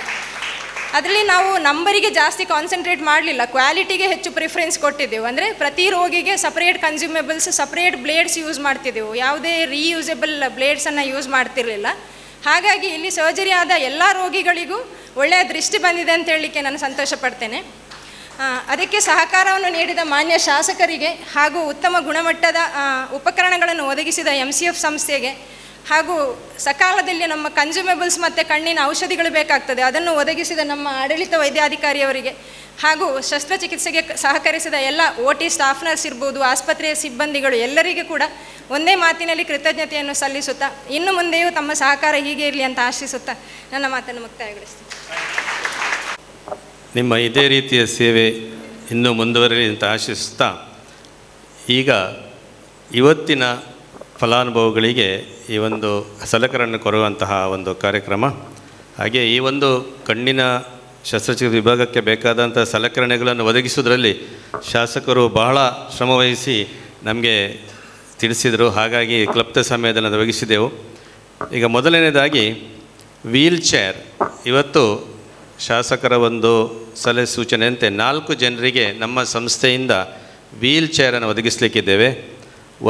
ಅದರಲ್ಲಿ ನಾವು ನಂಬರಿಗೆ ಜಾಸ್ತಿ ಕಾನ್ಸಂಟ್ರೇಟ್ ಮಾಡಲಿಲ್ಲ, ಕ್ವಾಲಿಟಿಗೆ ಹೆಚ್ಚು ಪ್ರಿಫರೆನ್ಸ್ ಕೊಟ್ಟಿದ್ದೆವು. ಅಂದರೆ ಪ್ರತಿ ರೋಗಿಗೆ ಸಪ್ರೇಟ್ ಕನ್ಸ್ಯೂಮೇಬಲ್ಸ್, ಸಪ್ರೇಟ್ ಬ್ಲೇಡ್ಸ್ ಯೂಸ್ ಮಾಡ್ತಿದ್ದೆವು. ಯಾವುದೇ ರೀಯೂಸಬಲ್ ಬ್ಲೇಡ್ಸನ್ನು ಯೂಸ್ ಮಾಡ್ತಿರಲಿಲ್ಲ. ಹಾಗಾಗಿ ಇಲ್ಲಿ ಸರ್ಜರಿ ಆದ ಎಲ್ಲ ರೋಗಿಗಳಿಗೂ ಒಳ್ಳೆಯ ದೃಷ್ಟಿ ಬಂದಿದೆ ಅಂತ ಹೇಳಲಿಕ್ಕೆ ನಾನು ಸಂತೋಷ ಪಡ್ತೇನೆ. ಅದಕ್ಕೆ ಸಹಕಾರವನ್ನು ನೀಡಿದ ಮಾನ್ಯ ಶಾಸಕರಿಗೆ ಹಾಗೂ ಉತ್ತಮ ಗುಣಮಟ್ಟದ ಉಪಕರಣಗಳನ್ನು ಒದಗಿಸಿದ MCF ಸಂಸ್ಥೆಗೆ ಹಾಗೂ ಸಕಾಲದಲ್ಲಿ ನಮ್ಮ ಕನ್ಸ್ಯೂಮೇಬಲ್ಸ್ ಮತ್ತು ಕಣ್ಣಿನ ಔಷಧಿಗಳು ಬೇಕಾಗ್ತದೆ ಅದನ್ನು ಒದಗಿಸಿದ ನಮ್ಮ ಆಡಳಿತ ವೈದ್ಯಾಧಿಕಾರಿಯವರಿಗೆ ಹಾಗೂ ಶಸ್ತ್ರಚಿಕಿತ್ಸೆಗೆ ಸಹಕರಿಸಿದ ಎಲ್ಲ OT ಸ್ಟಾಫ್ ನರ್ಸ್ ಇರ್ಬೋದು, ಆಸ್ಪತ್ರೆಯ ಸಿಬ್ಬಂದಿಗಳು ಎಲ್ಲರಿಗೂ ಕೂಡ ಒಂದೇ ಮಾತಿನಲ್ಲಿ ಕೃತಜ್ಞತೆಯನ್ನು ಸಲ್ಲಿಸುತ್ತಾ ಇನ್ನು ಮುಂದೆಯೂ ತಮ್ಮ ಸಹಕಾರ ಹೀಗೆ ಇರಲಿ ಅಂತ ಆಶಿಸುತ್ತಾ ನನ್ನ ಮಾತನ್ನು ಮುಕ್ತಾಯಗೊಳಿಸ್ತೀನಿ. ನಿಮ್ಮ ಇದೇ ರೀತಿಯ ಸೇವೆ ಇನ್ನೂ ಮುಂದುವರಿಯಲಿ ಅಂತ ಆಶಿಸುತ್ತಾ ಈಗ ಇವತ್ತಿನ ಫಲಾನುಭವಿಗಳಿಗೆ ಈ ಒಂದು ಸಲಕರಣೆ ಕೊಡುವಂತಹ ಒಂದು ಕಾರ್ಯಕ್ರಮ, ಹಾಗೆ ಈ ಒಂದು ಕಣ್ಣಿನ ಶಸ್ತ್ರಚಿಕಿತ್ಸೆ ವಿಭಾಗಕ್ಕೆ ಬೇಕಾದಂಥ ಸಲಕರಣೆಗಳನ್ನು ಒದಗಿಸುವುದರಲ್ಲಿ ಶಾಸಕರು ಬಹಳ ಶ್ರಮವಹಿಸಿ ನಮಗೆ ತಿಳಿಸಿದರು. ಹಾಗಾಗಿ ಕ್ಲಪ್ತ ಸಮಯದಲ್ಲಿ ಅದು ಒದಗಿಸಿದೆವು. ಈಗ ಮೊದಲನೇದಾಗಿ ವೀಲ್ ಚೇರ್, ಇವತ್ತು ಶಾಸಕರ ಒಂದು ಸಲಹೆ ಸೂಚನೆಯಂತೆ 4 ಜನರಿಗೆ ನಮ್ಮ ಸಂಸ್ಥೆಯಿಂದ ವೀಲ್ ಚೇರನ್ನು ಒದಗಿಸಲಿಕ್ಕಿದ್ದೇವೆ.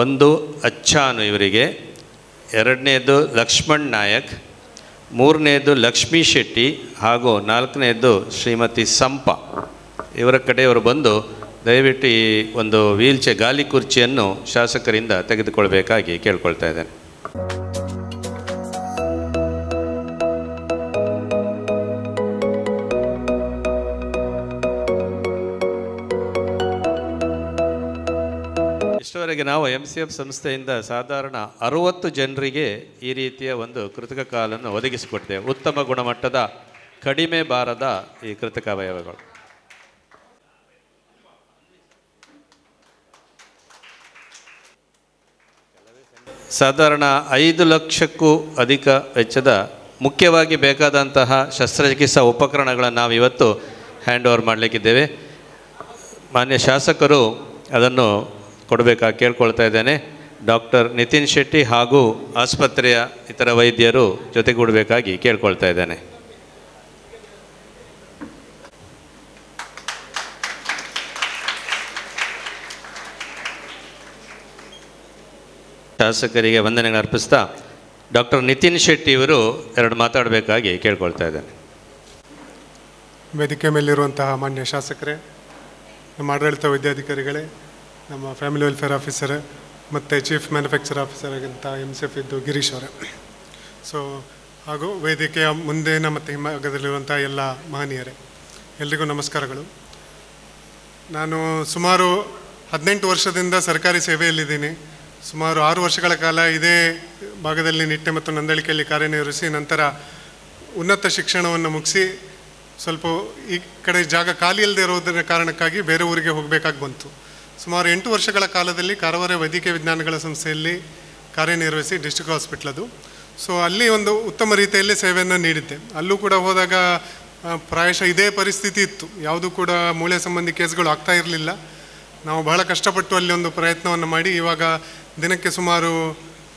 ಒಂದು ಅಚ್ಚಾನು ಇವರಿಗೆ, ಎರಡನೇದು ಲಕ್ಷ್ಮಣ್ ನಾಯಕ್, ಮೂರನೇದು ಲಕ್ಷ್ಮೀ ಶೆಟ್ಟಿ ಹಾಗೂ 4ನೇದು ಶ್ರೀಮತಿ ಸಂಪ. ಇವರ ಕಡೆಯವರು ಬಂದು ದಯವಿಟ್ಟು ಈ ಒಂದು ವೀಲ್ ಚೇರ್ ಗಾಲಿ ಕುರ್ಚಿಯನ್ನು ಶಾಸಕರಿಂದ ತೆಗೆದುಕೊಳ್ಬೇಕಾಗಿ ಕೇಳ್ಕೊಳ್ತಾ ಇದ್ದೇನೆ. ಇಷ್ಟವರೆಗೆ ನಾವು MCF ಸಂಸ್ಥೆಯಿಂದ ಸಾಧಾರಣ 60 ಜನರಿಗೆ ಈ ರೀತಿಯ ಒಂದು ಕೃತಕ ಕಾಲನ್ನು ಒದಗಿಸಿಕೊಡ್ತೇವೆ. ಉತ್ತಮ ಗುಣಮಟ್ಟದ ಕಡಿಮೆ ಭಾರದ ಈ ಕೃತಕ ಅವಯವಗಳು. ಸಾಧಾರಣ 5 ಲಕ್ಷಕ್ಕೂ ಅಧಿಕ ವೆಚ್ಚದ ಮುಖ್ಯವಾಗಿ ಬೇಕಾದಂತಹ ಶಸ್ತ್ರಚಿಕಿತ್ಸಾ ಉಪಕರಣಗಳನ್ನು ನಾವು ಇವತ್ತು ಹ್ಯಾಂಡ್ ಓವರ್ ಮಾಡಲಿಕ್ಕಿದ್ದೇವೆ. ಮಾನ್ಯ ಶಾಸಕರು ಅದನ್ನು ಕೊಡಬೇಕಾಗಿ ಕೇಳ್ಕೊಳ್ತಾ ಇದ್ದೇನೆ. ಡಾಕ್ಟರ್ ನಿತಿನ್ ಶೆಟ್ಟಿ ಹಾಗೂ ಆಸ್ಪತ್ರೆಯ ಇತರ ವೈದ್ಯರು ಜೊತೆಗೂಡಬೇಕಾಗಿ ಕೇಳ್ಕೊಳ್ತಾ ಇದ್ದೇನೆ. ಶಾಸಕರಿಗೆ ವಂದನೆಗಳನ್ನು ಅರ್ಪಿಸ್ತಾ ಡಾಕ್ಟರ್ ನಿತಿನ್ ಶೆಟ್ಟಿ ಇವರು 2 ಮಾತಾಡಬೇಕಾಗಿ ಕೇಳ್ಕೊಳ್ತಾ ಇದ್ದೇನೆ. ವೇದಿಕೆ ಮೇಲಿರುವಂತಹ ಮಾನ್ಯ ಶಾಸಕರೇ, ನಮ್ಮ ಆಡಳಿತ ವೈದ್ಯಾಧಿಕಾರಿಗಳೇ, ನಮ್ಮ ಫ್ಯಾಮಿಲಿ ವೆಲ್ಫೇರ್ ಆಫೀಸರ್ ಮತ್ತು ಚೀಫ್ ಮ್ಯಾನುಫ್ಯಾಕ್ಚರ್ ಆಫೀಸರ್ ಆಗಿಂತ MCF ಇದ್ದು ಗಿರೀಶ್ ಅವರೇ, ಸೊ ಹಾಗೂ ವೇದಿಕೆಯ ಮುಂದಿನ ಮತ್ತು ಹಿಂಭಾಗದಲ್ಲಿರುವಂಥ ಎಲ್ಲ ಮಹನೀಯರೇ, ಎಲ್ರಿಗೂ ನಮಸ್ಕಾರಗಳು. ನಾನು ಸುಮಾರು 18 ವರ್ಷದಿಂದ ಸರ್ಕಾರಿ ಸೇವೆಯಲ್ಲಿದ್ದೀನಿ. ಸುಮಾರು 6 ವರ್ಷಗಳ ಕಾಲ ಇದೇ ಭಾಗದಲ್ಲಿ ನಿಟ್ಟೆ ಮತ್ತು ನಂದಳಿಕೆಯಲ್ಲಿ ಕಾರ್ಯನಿರ್ವಹಿಸಿ ನಂತರ ಉನ್ನತ ಶಿಕ್ಷಣವನ್ನು ಮುಗಿಸಿ ಸ್ವಲ್ಪ ಈ ಕಡೆ ಜಾಗ ಖಾಲಿ ಇಲ್ಲದೆ ಇರೋದರ ಕಾರಣಕ್ಕಾಗಿ ಬೇರೆ ಊರಿಗೆ ಹೋಗಬೇಕಾಗಿ ಬಂತು. ಸುಮಾರು 8 ವರ್ಷಗಳ ಕಾಲದಲ್ಲಿ ಕಾರವಾರ ವೈದ್ಯಕೀಯ ವಿಜ್ಞಾನಗಳ ಸಂಸ್ಥೆಯಲ್ಲಿ ಕಾರ್ಯನಿರ್ವಹಿಸಿ ಡಿಸ್ಟ್ರಿಕ್ಟ್ ಹಾಸ್ಪಿಟ್ಲ್ ಅದು. ಸೊ ಅಲ್ಲಿ ಒಂದು ಉತ್ತಮ ರೀತಿಯಲ್ಲಿ ಸೇವೆಯನ್ನು ನೀಡಿದ್ದೆ. ಅಲ್ಲೂ ಕೂಡ ಹೋದಾಗ ಪ್ರಾಯಶಃ ಇದೇ ಪರಿಸ್ಥಿತಿ ಇತ್ತು. ಯಾವುದೂ ಕೂಡ ಮೂಳೆ ಸಂಬಂಧಿ ಕೇಸ್ಗಳು ಆಗ್ತಾ ಇರಲಿಲ್ಲ. ನಾವು ಬಹಳ ಕಷ್ಟಪಟ್ಟು ಅಲ್ಲಿ ಒಂದು ಪ್ರಯತ್ನವನ್ನು ಮಾಡಿ ಇವಾಗ ದಿನಕ್ಕೆ ಸುಮಾರು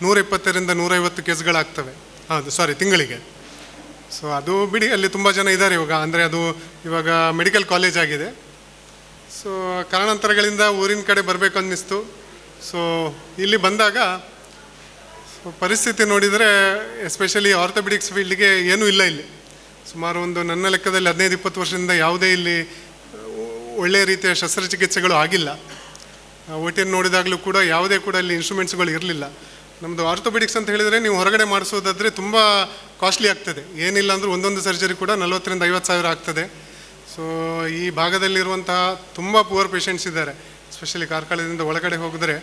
120ರಿಂದ 150 ಕೇಸ್ಗಳಾಗ್ತವೆ. ತಿಂಗಳಿಗೆ. ಸೊ ಅದು ಬಿಡಿ, ಅಲ್ಲಿ ತುಂಬ ಜನ ಇದ್ದಾರೆ ಇವಾಗ. ಅಂದರೆ ಅದು ಇವಾಗ ಮೆಡಿಕಲ್ ಕಾಲೇಜ್ ಆಗಿದೆ. ಸೊ ಕಾರಣಾಂತರಗಳಿಂದ ಊರಿನ ಕಡೆ ಬರಬೇಕು ಅನ್ನಿಸ್ತು. ಸೊ ಇಲ್ಲಿ ಬಂದಾಗ ಪರಿಸ್ಥಿತಿ ನೋಡಿದರೆ ಎಸ್ಪೆಷಲಿ ಆರ್ಥೋಪೆಡಿಕ್ಸ್ ಫೀಲ್ಡ್ಗೆ ಏನೂ ಇಲ್ಲ ಇಲ್ಲಿ. ಸುಮಾರು ಒಂದು ನನ್ನ ಲೆಕ್ಕದಲ್ಲಿ 15-20 ವರ್ಷದಿಂದ ಯಾವುದೇ ಇಲ್ಲಿ ಒಳ್ಳೆಯ ರೀತಿಯ ಶಸ್ತ್ರಚಿಕಿತ್ಸೆಗಳು ಆಗಿಲ್ಲ. OT ನೋಡಿದಾಗಲೂ ಕೂಡ ಯಾವುದೇ ಕೂಡ ಇಲ್ಲಿ ಇನ್ಸ್ಟ್ರೂಮೆಂಟ್ಸ್ಗಳು ಇರಲಿಲ್ಲ. ನಮ್ಮದು ಆರ್ಥೋಪೆಡಿಕ್ಸ್ ಅಂತ ಹೇಳಿದರೆ ನೀವು ಹೊರಗಡೆ ಮಾಡಿಸೋದಾದರೆ ತುಂಬ ಕಾಸ್ಟ್ಲಿ ಆಗ್ತದೆ. ಏನಿಲ್ಲ ಅಂದರೂ ಒಂದೊಂದು ಸರ್ಜರಿ ಕೂಡ 40ರಿಂದ 50 ಸಾವಿರ ಆಗ್ತದೆ. ಸೊ ಈ ಭಾಗದಲ್ಲಿರುವಂತಹ ತುಂಬ ಪುವರ್ ಪೇಷಂಟ್ಸ್ ಇದ್ದಾರೆ. ಎಸ್ಪೆಷಲಿ ಕಾರ್ಕಳದಿಂದ ಒಳಗಡೆ ಹೋಗಿದ್ರೆ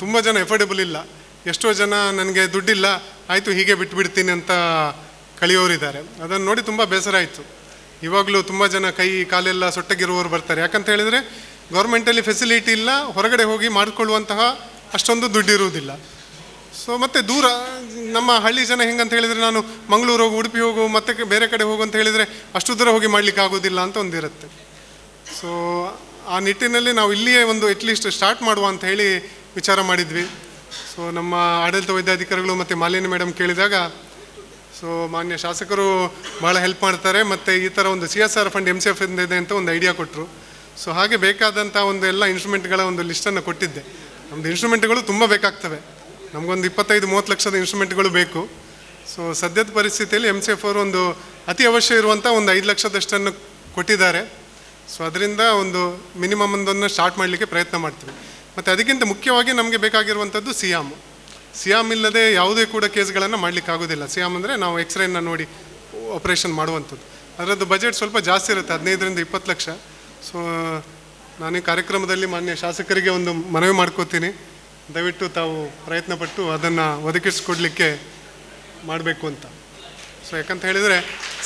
ತುಂಬ ಜನ ಎಫೋರ್ಡೆಬಲ್ ಇಲ್ಲ. ಎಷ್ಟೋ ಜನ ನನಗೆ ದುಡ್ಡಿಲ್ಲ, ಆಯಿತು ಹೀಗೆ ಬಿಟ್ಬಿಡ್ತೀನಿ ಅಂತ ಕಳಿಯೋರಿದ್ದಾರೆ. ಅದನ್ನು ನೋಡಿ ತುಂಬ ಬೇಸರ ಆಯಿತು. ಇವಾಗಲೂ ತುಂಬ ಜನ ಕೈ ಕಾಲೆಲ್ಲ ಸೊಟ್ಟಗಿರುವವರು ಬರ್ತಾರೆ. ಯಾಕಂತ ಹೇಳಿದರೆ ಗೌರ್ಮೆಂಟಲ್ಲಿ ಫೆಸಿಲಿಟಿ ಇಲ್ಲ, ಹೊರಗಡೆ ಹೋಗಿ ಮಾಡಿಕೊಳ್ಳುವಂತಹ ಅಷ್ಟೊಂದು ದುಡ್ಡಿರುವುದಿಲ್ಲ. ಸೊ ಮತ್ತು ದೂರ ನಮ್ಮ ಹಳ್ಳಿ ಜನ ಹೆಂಗಂತ ಹೇಳಿದರೆ ನಾನು ಮಂಗಳೂರು ಹೋಗು, ಉಡುಪಿ ಹೋಗು, ಮತ್ತೆ ಬೇರೆ ಕಡೆ ಹೋಗು ಅಂತ ಹೇಳಿದರೆ ಅಷ್ಟು ದೂರ ಹೋಗಿ ಮಾಡಲಿಕ್ಕೆ ಆಗೋದಿಲ್ಲ ಅಂತ ಒಂದಿರುತ್ತೆ. ಸೊ ಆ ನಿಟ್ಟಿನಲ್ಲಿ ನಾವು ಇಲ್ಲಿಯೇ ಒಂದು ಅಟ್ಲೀಸ್ಟ್ ಸ್ಟಾರ್ಟ್ ಮಾಡುವ ಅಂತ ಹೇಳಿ ವಿಚಾರ ಮಾಡಿದ್ವಿ. ಸೊ ನಮ್ಮ ಆಡಳಿತ ವೈದ್ಯಾಧಿಕಾರಿಗಳು ಮತ್ತು ಮಾಲಿನಿ ಮೇಡಮ್ ಕೇಳಿದಾಗ ಸೊ ಮಾನ್ಯ ಶಾಸಕರು ಭಾಳ ಹೆಲ್ಪ್ ಮಾಡ್ತಾರೆ ಮತ್ತು ಈ ಥರ ಒಂದು CSR ಫಂಡ್ MCF ಇದೆ ಅಂತ ಒಂದು ಐಡಿಯಾ ಕೊಟ್ಟರು. ಸೊ ಹಾಗೆ ಬೇಕಾದಂಥ ಒಂದು ಎಲ್ಲ ಇನ್ಸ್ಟ್ರೂಮೆಂಟ್ಗಳ ಒಂದು ಲಿಸ್ಟನ್ನು ಕೊಟ್ಟಿದ್ದೆ. ನಮ್ಮದು ಇನ್ಸ್ಟ್ರೂಮೆಂಟ್ಗಳು ತುಂಬ ಬೇಕಾಗ್ತವೆ. ನಮಗೊಂದು 25-30 ಲಕ್ಷದ ಇನ್ಸ್ಟ್ರೂಮೆಂಟ್ಗಳು ಬೇಕು. ಸೊ ಸದ್ಯದ ಪರಿಸ್ಥಿತಿಯಲ್ಲಿ MCF ಅವರು ಒಂದು ಅತಿ ಅವಶ್ಯ ಇರುವಂಥ ಒಂದು 5 ಲಕ್ಷದಷ್ಟನ್ನು ಕೊಟ್ಟಿದ್ದಾರೆ. ಸೊ ಅದರಿಂದ ಒಂದು ಮಿನಿಮಮ್ ಒಂದನ್ನು ಸ್ಟಾರ್ಟ್ ಮಾಡಲಿಕ್ಕೆ ಪ್ರಯತ್ನ ಮಾಡ್ತೀವಿ. ಮತ್ತು ಅದಕ್ಕಿಂತ ಮುಖ್ಯವಾಗಿ ನಮಗೆ ಬೇಕಾಗಿರುವಂಥದ್ದು ಸಿಯಾಮ್ ಇಲ್ಲದೆ ಯಾವುದೇ ಕೂಡ ಕೇಸ್ಗಳನ್ನು ಮಾಡಲಿಕ್ಕೆ ಆಗೋದಿಲ್ಲ. ಸಿಯಾಮ್ ಅಂದರೆ ನಾವು ಎಕ್ಸ್ರೇನ ನೋಡಿ ಆಪ್ರೇಷನ್ ಮಾಡುವಂಥದ್ದು. ಅದರದ್ದು ಬಜೆಟ್ ಸ್ವಲ್ಪ ಜಾಸ್ತಿ ಇರುತ್ತೆ, 15ರಿಂದ 20 ಲಕ್ಷ. ಸೊ ನಾನು ಈ ಕಾರ್ಯಕ್ರಮದಲ್ಲಿ ಮಾನ್ಯ ಶಾಸಕರಿಗೆ ಒಂದು ಮನವಿ ಮಾಡ್ಕೋತೀನಿ, ದಯವಿಟ್ಟು ತಾವು ಪ್ರಯತ್ನಪಟ್ಟು ಅದನ್ನು ಒದಗಿಸ್ಕೊಡ್ಲಿಕ್ಕೆ ಮಾಡಬೇಕು ಅಂತ. ಸೊ ಯಾಕಂತ ಹೇಳಿದರೆ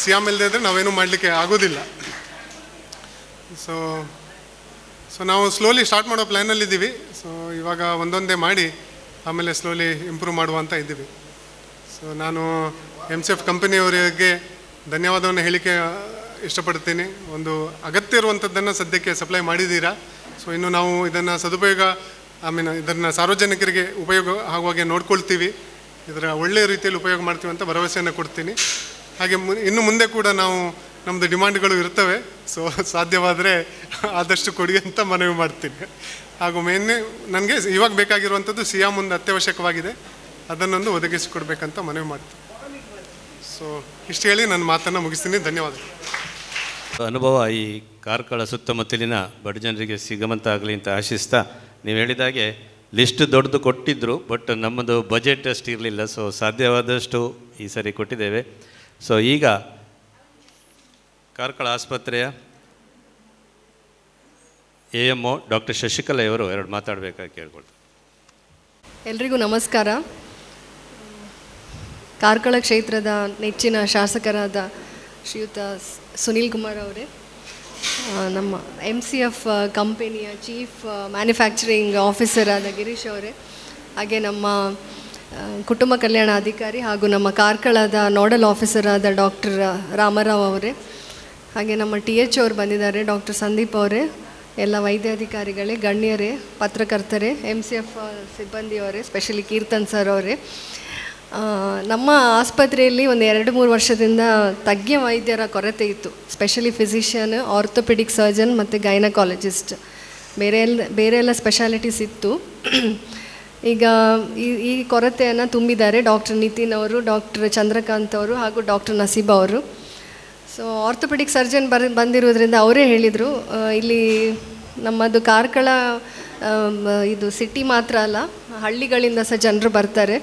ಸಿಯಾಮ್ ಇಲ್ಲದೆ ಇದ್ದರೆ ನಾವೇನು ಮಾಡಲಿಕ್ಕೆ ಆಗೋದಿಲ್ಲ. ಸೊ ಸೊ ನಾವು ಸ್ಲೋಲಿ ಸ್ಟಾರ್ಟ್ ಮಾಡೋ ಪ್ಲ್ಯಾನಲ್ಲಿದ್ದೀವಿ. ಸೊ ಇವಾಗ ಒಂದೊಂದೇ ಮಾಡಿ ಆಮೇಲೆ ಸ್ಲೋಲಿ ಇಂಪ್ರೂವ್ ಮಾಡುವ ಅಂತ ಇದ್ದೀವಿ. ಸೊ ನಾನು MCF ಕಂಪನಿಯವರಿಗೆ ಧನ್ಯವಾದವನ್ನು ಹೇಳಿಕೆ ಇಷ್ಟಪಡ್ತೀನಿ. ಒಂದು ಅಗತ್ಯ ಇರುವಂಥದ್ದನ್ನು ಸದ್ಯಕ್ಕೆ ಸಪ್ಲೈ ಮಾಡಿದ್ದೀರಾ. ಸೊ ಇನ್ನು ನಾವು ಇದನ್ನು ಸದುಪಯೋಗ ಇದನ್ನು ಸಾರ್ವಜನಿಕರಿಗೆ ಉಪಯೋಗ ಆಗುವಾಗೆ ನೋಡ್ಕೊಳ್ತೀವಿ. ಇದರ ಒಳ್ಳೆಯ ರೀತಿಯಲ್ಲಿ ಉಪಯೋಗ ಮಾಡ್ತೀವಿ ಅಂತ ಭರವಸೆಯನ್ನು ಕೊಡ್ತೀನಿ. ಹಾಗೆ ಇನ್ನು ಮುಂದೆ ಕೂಡ ನಾವು ನಮ್ಮದು ಡಿಮಾಂಡ್ಗಳು ಇರ್ತವೆ. ಸೊ ಸಾಧ್ಯವಾದರೆ ಆದಷ್ಟು ಕೊಡಿ ಅಂತ ಮನವಿ ಮಾಡ್ತೀನಿ. ಹಾಗೂ ಮೇನ್ನೇ ನನಗೆ ಇವಾಗ ಬೇಕಾಗಿರುವಂಥದ್ದು ಸಿಯಾಮ್ ಒಂದು ಅತ್ಯವಶ್ಯಕವಾಗಿದೆ, ಅದನ್ನೊಂದು ಒದಗಿಸಿಕೊಡ್ಬೇಕಂತ ಮನವಿ ಮಾಡ್ತೀನಿ. ಸೊ ಇಷ್ಟು ಹೇಳಿ ನನ್ನ ಮಾತನ್ನು ಮುಗಿಸ್ತೀನಿ. ಧನ್ಯವಾದಗಳು. ಅನುಭವ ಈ ಕಾರ್ಕಳ ಸುತ್ತಮುತ್ತಲಿನ ಬಡ ಜನರಿಗೆ ಸಿಗಮಂತ ಆಗಲಿ ಅಂತ ಆಶಿಸ್ತಾ, ನೀವು ಹೇಳಿದಾಗೆ ಲಿಸ್ಟ್ ದೊಡ್ಡದು ಕೊಟ್ಟಿದ್ದರು, ಬಟ್ ನಮ್ಮದು ಬಜೆಟ್ ಅಷ್ಟು ಇರಲಿಲ್ಲ. ಸೊ ಸಾಧ್ಯವಾದಷ್ಟು ಈ ಸರಿ ಕೊಟ್ಟಿದ್ದೇವೆ. ಸೊ ಈಗ ಕಾರ್ಕಳ ಆಸ್ಪತ್ರೆಯ AMO ಡಾಕ್ಟರ್ ಶಶಿಕಲಾ ಅವರು ಎರಡು ಮಾತಾಡಬೇಕಾಗಿ ಕೇಳ್ಕೊಳ್ತಾರೆ. ಎಲ್ರಿಗೂ ನಮಸ್ಕಾರ. ಕಾರ್ಕಳ ಕ್ಷೇತ್ರದ ನೆಚ್ಚಿನ ಶಾಸಕರಾದ ಶ್ರೀಯುತ ಸುನೀಲ್ ಕುಮಾರ್ ಅವರೇ, ನಮ್ಮ MCF ಕಂಪನಿಯ ಚೀಫ್ ಮ್ಯಾನುಫ್ಯಾಕ್ಚರಿಂಗ್ ಆಫೀಸರ್ ಆದ ಗಿರೀಶ್ ಅವರೇ, ಹಾಗೆ ನಮ್ಮ ಕುಟುಂಬ ಕಲ್ಯಾಣ ಅಧಿಕಾರಿ ಹಾಗೂ ನಮ್ಮ ಕಾರ್ಕಳದ ನೋಡಲ್ ಆಫೀಸರ್ ಆದ ಡಾಕ್ಟರ್ ರಾಮರಾವ್ ಅವರೇ, ಹಾಗೆ ನಮ್ಮ TH ಅವರು ಬಂದಿದ್ದಾರೆ ಡಾಕ್ಟರ್ ಸಂದೀಪ್ ಅವರೇ, ಎಲ್ಲ ವೈದ್ಯಾಧಿಕಾರಿಗಳೇ, ಗಣ್ಯರೇ, ಪತ್ರಕರ್ತರೇ, MCF ಸಿಬ್ಬಂದಿಯವರೇ, ಸ್ಪೆಷಲಿ ಕೀರ್ತನ್ ಸರ್ ಅವರೇ. ನಮ್ಮ ಆಸ್ಪತ್ರೆಯಲ್ಲಿ ಒಂದು 2-3 ವರ್ಷದಿಂದ ತಜ್ಞ ವೈದ್ಯರ ಕೊರತೆ ಇತ್ತು. ಸ್ಪೆಷಲಿ ಫಿಸಿಷಿಯನ್, ಆರ್ಥೋಪೆಡಿಕ್ ಸರ್ಜನ್ ಮತ್ತು ಗೈನಕಾಲಜಿಸ್ಟ್, ಬೇರೆ ಎಲ್ಲ ಸ್ಪೆಷಾಲಿಟೀಸ್ ಇತ್ತು. ಈಗ ಈ ಕೊರತೆಯನ್ನು ತುಂಬಿದ್ದಾರೆ ಡಾಕ್ಟರ್ ನಿತಿನ್ ಅವರು, ಡಾಕ್ಟರ್ ಚಂದ್ರಕಾಂತ್ ಅವರು ಹಾಗೂ ಡಾಕ್ಟರ್ ನಸೀಬಾ ಅವರು. ಸೊ ಆರ್ಥೋಪೆಡಿಕ್ ಸರ್ಜನ್ ಬಂದಿರೋದ್ರಿಂದ ಅವರೇ ಹೇಳಿದರು, ಇಲ್ಲಿ ನಮ್ಮದು ಕಾರ್ಕಳ ಇದು ಸಿಟಿ ಮಾತ್ರ ಅಲ್ಲ, ಹಳ್ಳಿಗಳಿಂದ ಸಹ ಜನರು ಬರ್ತಾರೆ.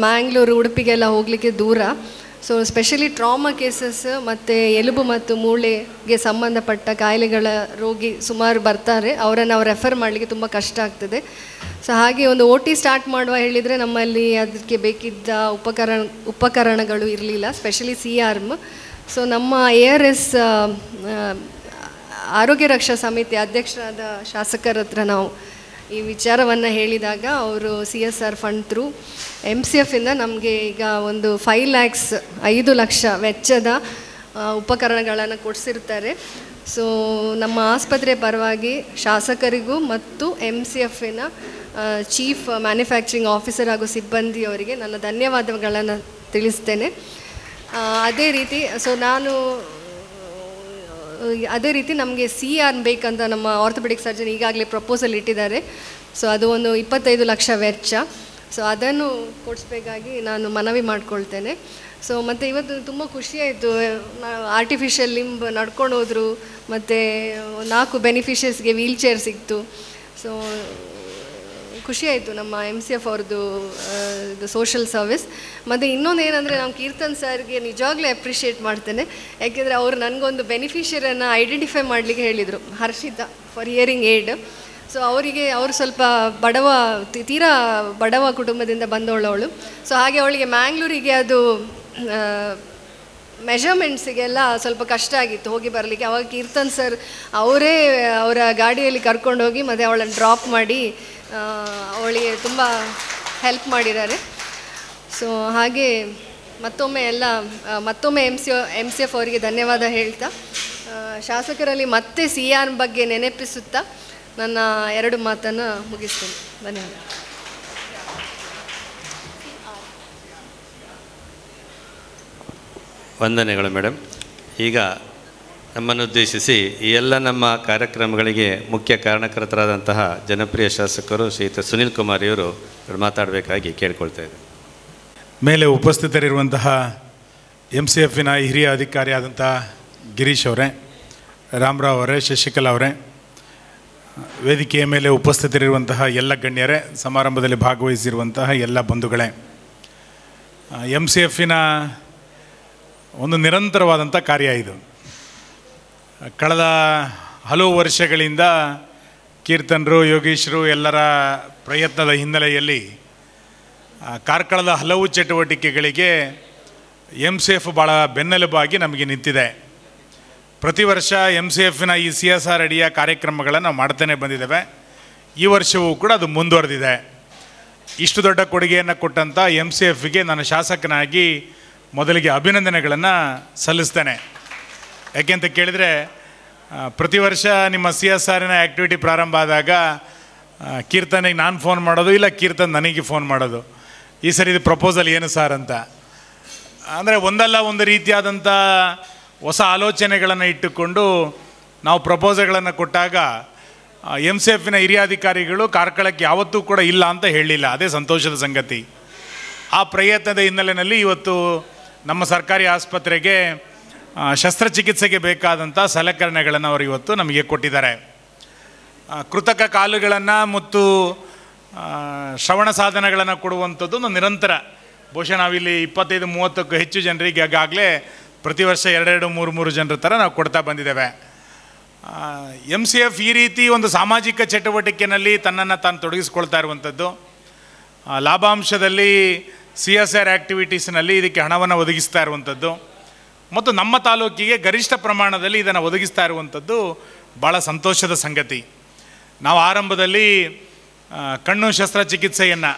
ಮ್ಯಾಂಗ್ಳೂರು, ಉಡುಪಿಗೆಲ್ಲ ಹೋಗಲಿಕ್ಕೆ ದೂರ. ಸೊ ಸ್ಪೆಷಲಿ ಟ್ರಾಮಾ ಕೇಸಸ್ ಮತ್ತು ಎಲುಬು ಮತ್ತು ಮೂಳೆಗೆ ಸಂಬಂಧಪಟ್ಟ ಕಾಯಿಲೆಗಳ ರೋಗಿ ಸುಮಾರು ಬರ್ತಾರೆ. ಅವರನ್ನು ನಾವು ರೆಫರ್ ಮಾಡಲಿಕ್ಕೆ ತುಂಬ ಕಷ್ಟ ಆಗ್ತದೆ. ಸೊ ಹಾಗೆ ಒಂದು OT ಸ್ಟಾರ್ಟ್ ಮಾಡುವ ಹೇಳಿದರೆ ನಮ್ಮಲ್ಲಿ ಅದಕ್ಕೆ ಬೇಕಿದ್ದ ಉಪಕರಣಗಳು ಇರಲಿಲ್ಲ, ಸ್ಪೆಷಲಿ C-ಆರ್ಮ್. ಸೊ ನಮ್ಮ ARS ಆರೋಗ್ಯ ರಕ್ಷಾ ಸಮಿತಿ ಅಧ್ಯಕ್ಷರಾದ ಶಾಸಕರ ಹತ್ರ ನಾವು ಈ ವಿಚಾರವನ್ನು ಹೇಳಿದಾಗ ಅವರು CSR ಫಂಡ್ ಥ್ರೂ MCFಯಿಂದ ನಮಗೆ ಈಗ ಒಂದು 5 ಲಕ್ಷ ವೆಚ್ಚದ ಉಪಕರಣಗಳನ್ನು ಕೊಡಿಸಿರ್ತಾರೆ. ಸೊ ನಮ್ಮ ಆಸ್ಪತ್ರೆ ಪರವಾಗಿ ಶಾಸಕರಿಗೂ ಮತ್ತು MCFನ ಚೀಫ್ ಮ್ಯಾನುಫ್ಯಾಕ್ಚರಿಂಗ್ ಆಫೀಸರ್ ಹಾಗೂ ಸಿಬ್ಬಂದಿಯವರಿಗೆ ನನ್ನ ಧನ್ಯವಾದಗಳನ್ನು ತಿಳಿಸ್ತೇನೆ. ಅದೇ ರೀತಿ ನಮಗೆ C-ಆರ್ಮ್ ಬೇಕಂತ ನಮ್ಮ ಆರ್ಥೋಪೆಡಿಕ್ ಸರ್ಜನ್ ಈಗಾಗಲೇ ಪ್ರಪೋಸಲ್ ಇಟ್ಟಿದ್ದಾರೆ. ಸೊ ಅದು ಒಂದು 25 ಲಕ್ಷ ವೆಚ್ಚ. ಸೊ ಅದನ್ನು ಕೊಡಿಸ್ಬೇಕಾಗಿ ನಾನು ಮನವಿ ಮಾಡ್ಕೊಳ್ತೇನೆ. ಸೊ ಮತ್ತು ಇವತ್ತು ತುಂಬ ಖುಷಿಯಾಯಿತು, ಆರ್ಟಿಫಿಷಿಯಲ್ ಲಿಂಬ್ ನಡ್ಕೊಂಡು ಹೋದರು, ಮತ್ತು 4 ಬೆನಿಫಿಷಿಯರ್ಸ್ಗೆ ವೀಲ್ ಚೇರ್ ಸಿಕ್ತು. ಸೊ ಖುಷಿಯಾಯಿತು ನಮ್ಮ MCF ಅವ್ರದ್ದು ಇದು ಸೋಷಲ್ ಸರ್ವಿಸ್. ಮತ್ತು ಇನ್ನೊಂದು ಏನಂದರೆ ನಾವು ಕೀರ್ತನ್ ಸರ್ಗೆ ನಿಜವಾಗ್ಲೂ ಅಪ್ರಿಷಿಯೇಟ್ ಮಾಡ್ತೇನೆ. ಯಾಕೆಂದರೆ ಅವರು ನನಗೊಂದು ಬೆನಿಫಿಷಿಯರನ್ನು ಐಡೆಂಟಿಫೈ ಮಾಡಲಿಕ್ಕೆ ಹೇಳಿದರು, Harshita for hearing aid. So ಅವರು ಸ್ವಲ್ಪ ತೀರಾ ಬಡವ ಕುಟುಂಬದಿಂದ ಬಂದವಳವಳು. ಸೊ ಹಾಗೆ ಅವಳಿಗೆ ಮ್ಯಾಂಗ್ಳೂರಿಗೆ ಅದು ಮೆಷರ್ಮೆಂಟ್ಸಿಗೆಲ್ಲ ಸ್ವಲ್ಪ ಕಷ್ಟ ಆಗಿತ್ತು ಹೋಗಿ ಬರಲಿಕ್ಕೆ. ಅವಾಗ ಕೀರ್ತನ್ ಸರ್ ಅವರೇ ಅವರ ಗಾಡಿಯಲ್ಲಿ ಕರ್ಕೊಂಡೋಗಿ ಮತ್ತು ಅವಳನ್ನು ಡ್ರಾಪ್ ಮಾಡಿ ಅವಳಿಗೆ ತುಂಬ ಹೆಲ್ಪ್ ಮಾಡಿದ್ದಾರೆ. ಸೊ ಹಾಗೆ ಮತ್ತೊಮ್ಮೆ MCF ಅವರಿಗೆ ಧನ್ಯವಾದ ಹೇಳ್ತಾ, ಶಾಸಕರಲ್ಲಿ ಮತ್ತೆ C-ಆರ್ಮ್ ಬಗ್ಗೆ ನೆನಪಿಸುತ್ತಾ ನನ್ನ 2 ಮಾತನ್ನು ಮುಗಿಸ್ತೇನೆ. ಧನ್ಯವಾದ. ವಂದನೆಗಳು ಮೇಡಮ್. ಈಗ ನಮ್ಮನ್ನು ಉದ್ದೇಶಿಸಿ ಈ ಎಲ್ಲ ನಮ್ಮ ಕಾರ್ಯಕ್ರಮಗಳಿಗೆ ಮುಖ್ಯ ಕಾರಣಕರ್ತರಾದಂತಹ ಜನಪ್ರಿಯ ಶಾಸಕರು ಶ್ರೀಯುತ ಸುನೀಲ್ ಕುಮಾರ್ ಇವರು ಮಾತಾಡಬೇಕಾಗಿ ಕೇಳ್ಕೊಳ್ತಾ ಇದ್ದಾರೆ. ಮೇಲೆ ಉಪಸ್ಥಿತರಿರುವಂತಹ MCFನ ಹಿರಿಯ ಅಧಿಕಾರಿ ಆದಂಥ ಗಿರೀಶ್ ಅವರೇ, ರಾಮರಾವ್ ಅವರೇ, ಶಶಿಕಲಾ ಅವರೇ, ವೇದಿಕೆಯ ಮೇಲೆ ಉಪಸ್ಥಿತರಿರುವಂತಹ ಎಲ್ಲ ಗಣ್ಯರೇ, ಸಮಾರಂಭದಲ್ಲಿ ಭಾಗವಹಿಸಿರುವಂತಹ ಎಲ್ಲ ಬಂಧುಗಳೇ, MCFನ ಒಂದು ನಿರಂತರವಾದಂಥ ಕಾರ್ಯ ಇದು. ಕಳೆದ ಹಲವು ವರ್ಷಗಳಿಂದ ಕೀರ್ತನರು, ಯೋಗೀಶ್ರು ಎಲ್ಲರ ಪ್ರಯತ್ನದ ಹಿನ್ನೆಲೆಯಲ್ಲಿ ಕಾರ್ಕಳದ ಹಲವು ಚಟುವಟಿಕೆಗಳಿಗೆ MCF ಭಾಳ ಬೆನ್ನೆಲುಬಾಗಿ ನಮಗೆ ನಿಂತಿದೆ. ಪ್ರತಿ ವರ್ಷ MCFನ ಈ CSR ಅಡಿಯ ಕಾರ್ಯಕ್ರಮಗಳನ್ನು ನಾವು ಮಾಡ್ತಾನೆ ಬಂದಿದ್ದೇವೆ. ಈ ವರ್ಷವೂ ಕೂಡ ಅದು ಮುಂದುವರೆದಿದೆ. ಇಷ್ಟು ದೊಡ್ಡ ಕೊಡುಗೆಯನ್ನು ಕೊಟ್ಟಂಥ MCFಗೆ ನಾನು ಶಾಸಕನಾಗಿ ಮೊದಲಿಗೆ ಅಭಿನಂದನೆಗಳನ್ನು ಸಲ್ಲಿಸ್ತೇನೆ. ಯಾಕೆಂತ ಕೇಳಿದರೆ ಪ್ರತಿ ವರ್ಷ ನಿಮ್ಮ CSRನ ಆ್ಯಕ್ಟಿವಿಟಿ ಪ್ರಾರಂಭ ಆದಾಗ ಕೀರ್ತನಿಗೆ ನಾನು ಫೋನ್ ಮಾಡೋದು, ಇಲ್ಲ ಕೀರ್ತನ್ ನನಗೆ ಫೋನ್ ಮಾಡೋದು, ಈ ಸರಿ ಇದು ಪ್ರಪೋಸಲ್ ಏನು ಸರ್ ಅಂತ. ಅಂದರೆ ಒಂದಲ್ಲ ಒಂದು ರೀತಿಯಾದಂಥ ಹೊಸ ಆಲೋಚನೆಗಳನ್ನು ಇಟ್ಟುಕೊಂಡು ನಾವು ಪ್ರಪೋಸಲ್ಗಳನ್ನು ಕೊಟ್ಟಾಗ MCFನ ಹಿರಿಯ ಅಧಿಕಾರಿಗಳು ಕಾರ್ಕಳಕ್ಕೆ ಯಾವತ್ತೂ ಕೂಡ ಇಲ್ಲ ಅಂತ ಹೇಳಲಿಲ್ಲ. ಅದೇ ಸಂತೋಷದ ಸಂಗತಿ. ಆ ಪ್ರಯತ್ನದ ಹಿನ್ನೆಲೆಯಲ್ಲಿ ಇವತ್ತು ನಮ್ಮ ಸರ್ಕಾರಿ ಆಸ್ಪತ್ರೆಗೆ ಶಸ್ತ್ರಚಿಕಿತ್ಸೆಗೆ ಬೇಕಾದಂಥ ಸಲಕರಣೆಗಳನ್ನು ಅವರು ಇವತ್ತು ನಮಗೆ ಕೊಟ್ಟಿದ್ದಾರೆ. ಕೃತಕ ಕಾಲುಗಳನ್ನು ಮತ್ತು ಶ್ರವಣ ಸಾಧನಗಳನ್ನು ಕೊಡುವಂಥದ್ದು ಒಂದು ನಿರಂತರ, ಬಹುಶಃ ನಾವಿಲ್ಲಿ 25-30ಕ್ಕೂ ಹೆಚ್ಚು ಜನರಿಗೆ ಈಗಾಗಲೇ ಪ್ರತಿ ವರ್ಷ 2-3 ಜನರ ಥರ ನಾವು ಕೊಡ್ತಾ ಬಂದಿದ್ದೇವೆ. MCF ಈ ರೀತಿ ಒಂದು ಸಾಮಾಜಿಕ ಚಟುವಟಿಕೆಯಲ್ಲಿ ತನ್ನನ್ನು ತಾನು ತೊಡಗಿಸ್ಕೊಳ್ತಾ ಇರುವಂಥದ್ದು, ಲಾಭಾಂಶದಲ್ಲಿ CSR ಆ್ಯಕ್ಟಿವಿಟೀಸ್ನಲ್ಲಿ ಇದಕ್ಕೆ ಹಣವನ್ನು ಒದಗಿಸ್ತಾ ಇರುವಂಥದ್ದು ಮತ್ತು ನಮ್ಮ ತಾಲೂಕಿಗೆ ಗರಿಷ್ಠ ಪ್ರಮಾಣದಲ್ಲಿ ಇದನ್ನು ಒದಗಿಸ್ತಾ ಇರುವಂಥದ್ದು ಭಾಳ ಸಂತೋಷದ ಸಂಗತಿ. ನಾವು ಆರಂಭದಲ್ಲಿ ಕಣ್ಣು ಶಸ್ತ್ರಚಿಕಿತ್ಸೆಯನ್ನು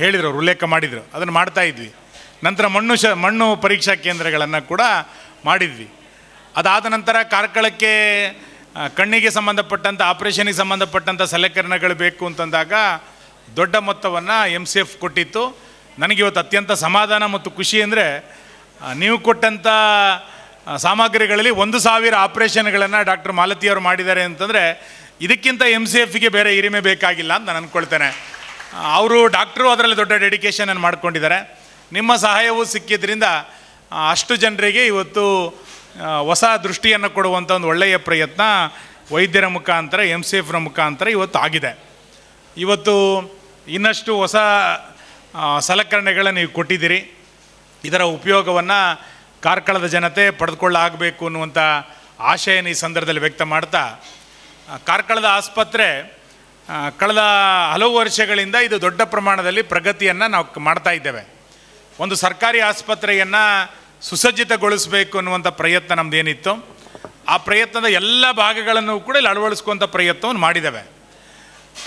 ಹೇಳಿದರು, ಉಲ್ಲೇಖ ಮಾಡಿದರು, ಅದನ್ನು ಮಾಡ್ತಾಯಿದ್ವಿ. ನಂತರ ಮಣ್ಣು ಪರೀಕ್ಷಾ ಕೇಂದ್ರಗಳನ್ನು ಕೂಡ ಮಾಡಿದ್ವಿ. ಅದಾದ ನಂತರ ಕಾರ್ಕಳಕ್ಕೆ ಕಣ್ಣಿಗೆ ಸಂಬಂಧಪಟ್ಟಂಥ ಆಪ್ರೇಷನಿಗೆ ಸಂಬಂಧಪಟ್ಟಂಥ ಸಲಕರಣೆಗಳು ಬೇಕು ಅಂತಂದಾಗ ದೊಡ್ಡ ಮೊತ್ತವನ್ನು MCF ಕೊಟ್ಟಿತ್ತು. ನನಗಿವತ್ತು ಅತ್ಯಂತ ಸಮಾಧಾನ ಮತ್ತು ಖುಷಿ ಅಂದರೆ ನೀವು ಕೊಟ್ಟಂಥ ಸಾಮಗ್ರಿಗಳಲ್ಲಿ 1,000 ಆಪ್ರೇಷನ್ಗಳನ್ನು ಡಾಕ್ಟರ್ ಮಾಲತಿಯವರು ಮಾಡಿದ್ದಾರೆ ಅಂತಂದರೆ ಇದಕ್ಕಿಂತ MCFಗೆ ಬೇರೆ ಹಿರಿಮೆ ಬೇಕಾಗಿಲ್ಲ ಅಂತ ನಾನು ಅಂದ್ಕೊಳ್ತೇನೆ. ಅವರು ಡಾಕ್ಟ್ರು ಅದರಲ್ಲಿ ದೊಡ್ಡ ಡೆಡಿಕೇಶನನ್ನು ಮಾಡ್ಕೊಂಡಿದ್ದಾರೆ. ನಿಮ್ಮ ಸಹಾಯವೂ ಸಿಕ್ಕಿದ್ರಿಂದ ಅಷ್ಟು ಜನರಿಗೆ ಇವತ್ತು ಹೊಸ ದೃಷ್ಟಿಯನ್ನು ಕೊಡುವಂಥ ಒಂದು ಒಳ್ಳೆಯ ಪ್ರಯತ್ನ ವೈದ್ಯರ ಮುಖಾಂತರ MCFನ ಮುಖಾಂತರ ಇವತ್ತು ಆಗಿದೆ. ಇವತ್ತು ಇನ್ನಷ್ಟು ಹೊಸ ಸಲಕರಣೆಗಳನ್ನು ನೀವು ಕೊಟ್ಟಿದ್ದೀರಿ. ಇದರ ಉಪಯೋಗವನ್ನು ಕಾರ್ಕಳದ ಜನತೆ ಪಡೆದುಕೊಳ್ಳಾಗಬೇಕು ಅನ್ನುವಂಥ ಆಶಯನ ಈ ಸಂದರ್ಭದಲ್ಲಿ ವ್ಯಕ್ತ ಮಾಡ್ತಾ, ಕಾರ್ಕಳದ ಆಸ್ಪತ್ರೆ ಕಳೆದ ಹಲವು ವರ್ಷಗಳಿಂದ ಇದು ದೊಡ್ಡ ಪ್ರಮಾಣದಲ್ಲಿ ಪ್ರಗತಿಯನ್ನು ನಾವು ಮಾಡ್ತಾ ಇದ್ದೇವೆ. ಒಂದು ಸರ್ಕಾರಿ ಆಸ್ಪತ್ರೆಯನ್ನು ಸುಸಜ್ಜಿತಗೊಳಿಸಬೇಕು ಅನ್ನುವಂಥ ಪ್ರಯತ್ನ ನಮ್ಮದೇನಿತ್ತು, ಆ ಪ್ರಯತ್ನದ ಎಲ್ಲ ಭಾಗಗಳನ್ನು ಕೂಡ ಇಲ್ಲಿ ಅಳವಡಿಸ್ಕೊಂಥ ಪ್ರಯತ್ನವನ್ನು ಮಾಡಿದ್ದೇವೆ.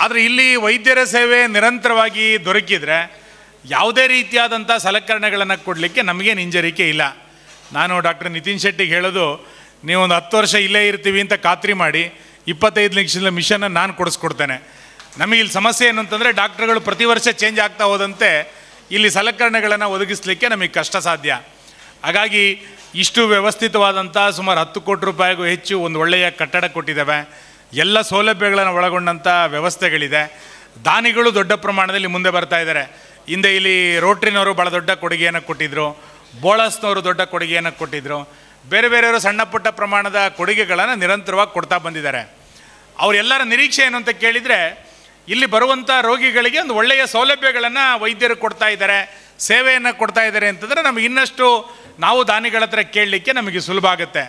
ಆದರೆ ಇಲ್ಲಿ ವೈದ್ಯರ ಸೇವೆ ನಿರಂತರವಾಗಿ ದೊರಕಿದರೆ ಯಾವುದೇ ರೀತಿಯಾದಂಥ ಸಲಕರಣೆಗಳನ್ನು ಕೊಡಲಿಕ್ಕೆ ನಮಗೇನು ಹಿಂಜರಿಕೆ ಇಲ್ಲ. ನಾನು ಡಾಕ್ಟರ್ ನಿತಿನ್ ಶೆಟ್ಟಿಗೆ ಹೇಳೋದು, ನೀವೊಂದು 10 ವರ್ಷ ಇಲ್ಲೇ ಇರ್ತೀವಿ ಅಂತ ಖಾತ್ರಿ ಮಾಡಿ 25 ಲಕ್ಷದ ಮಿಷನ್ನ ನಾನು ಕೊಡಿಸ್ಕೊಡ್ತೇನೆ. ನಮಗೆ ಇಲ್ಲಿ ಸಮಸ್ಯೆ ಏನು ಅಂತಂದರೆ ಡಾಕ್ಟ್ರುಗಳು ಪ್ರತಿ ವರ್ಷ ಚೇಂಜ್ ಆಗ್ತಾ ಹೋದಂತೆ ಇಲ್ಲಿ ಸಲಕರಣೆಗಳನ್ನು ಒದಗಿಸಲಿಕ್ಕೆ ನಮಗೆ ಕಷ್ಟ ಸಾಧ್ಯ. ಹಾಗಾಗಿ ಇಷ್ಟು ವ್ಯವಸ್ಥಿತವಾದಂಥ ಸುಮಾರು 10 ಕೋಟಿ ರೂಪಾಯಿಗೂ ಹೆಚ್ಚು ಒಂದು ಒಳ್ಳೆಯ ಕಟ್ಟಡ ಕೊಟ್ಟಿದ್ದೇವೆ. ಎಲ್ಲ ಸೌಲಭ್ಯಗಳನ್ನು ಒಳಗೊಂಡಂಥ ವ್ಯವಸ್ಥೆಗಳಿದೆ. ದಾನಿಗಳು ದೊಡ್ಡ ಪ್ರಮಾಣದಲ್ಲಿ ಮುಂದೆ ಬರ್ತಾ ಇದ್ದಾರೆ. ಹಿಂದೆ ಇಲ್ಲಿ ರೋಟ್ರಿನವರು ಭಾಳ ದೊಡ್ಡ ಕೊಡುಗೆಯನ್ನು ಕೊಟ್ಟಿದ್ದರು, ಬೋಳಸ್ನವರು ದೊಡ್ಡ ಕೊಡುಗೆಯನ್ನು ಕೊಟ್ಟಿದ್ದರು, ಬೇರೆ ಬೇರೆಯವರು ಸಣ್ಣ ಪುಟ್ಟ ಪ್ರಮಾಣದ ಕೊಡುಗೆಗಳನ್ನು ನಿರಂತರವಾಗಿ ಕೊಡ್ತಾ ಬಂದಿದ್ದಾರೆ. ಅವರೆಲ್ಲರ ನಿರೀಕ್ಷೆ ಏನು ಅಂತ ಕೇಳಿದರೆ, ಇಲ್ಲಿ ಬರುವಂಥ ರೋಗಿಗಳಿಗೆ ಒಂದು ಒಳ್ಳೆಯ ಸೌಲಭ್ಯಗಳನ್ನು ವೈದ್ಯರು ಕೊಡ್ತಾ ಇದ್ದಾರೆ, ಸೇವೆಯನ್ನು ಕೊಡ್ತಾ ಇದ್ದಾರೆ ಅಂತಂದರೆ ನಮಗೆ ಇನ್ನಷ್ಟು ನಾವು ದಾನಿಗಳ ಹತ್ರ ಕೇಳಲಿಕ್ಕೆ ನಮಗೆ ಸುಲಭ ಆಗುತ್ತೆ.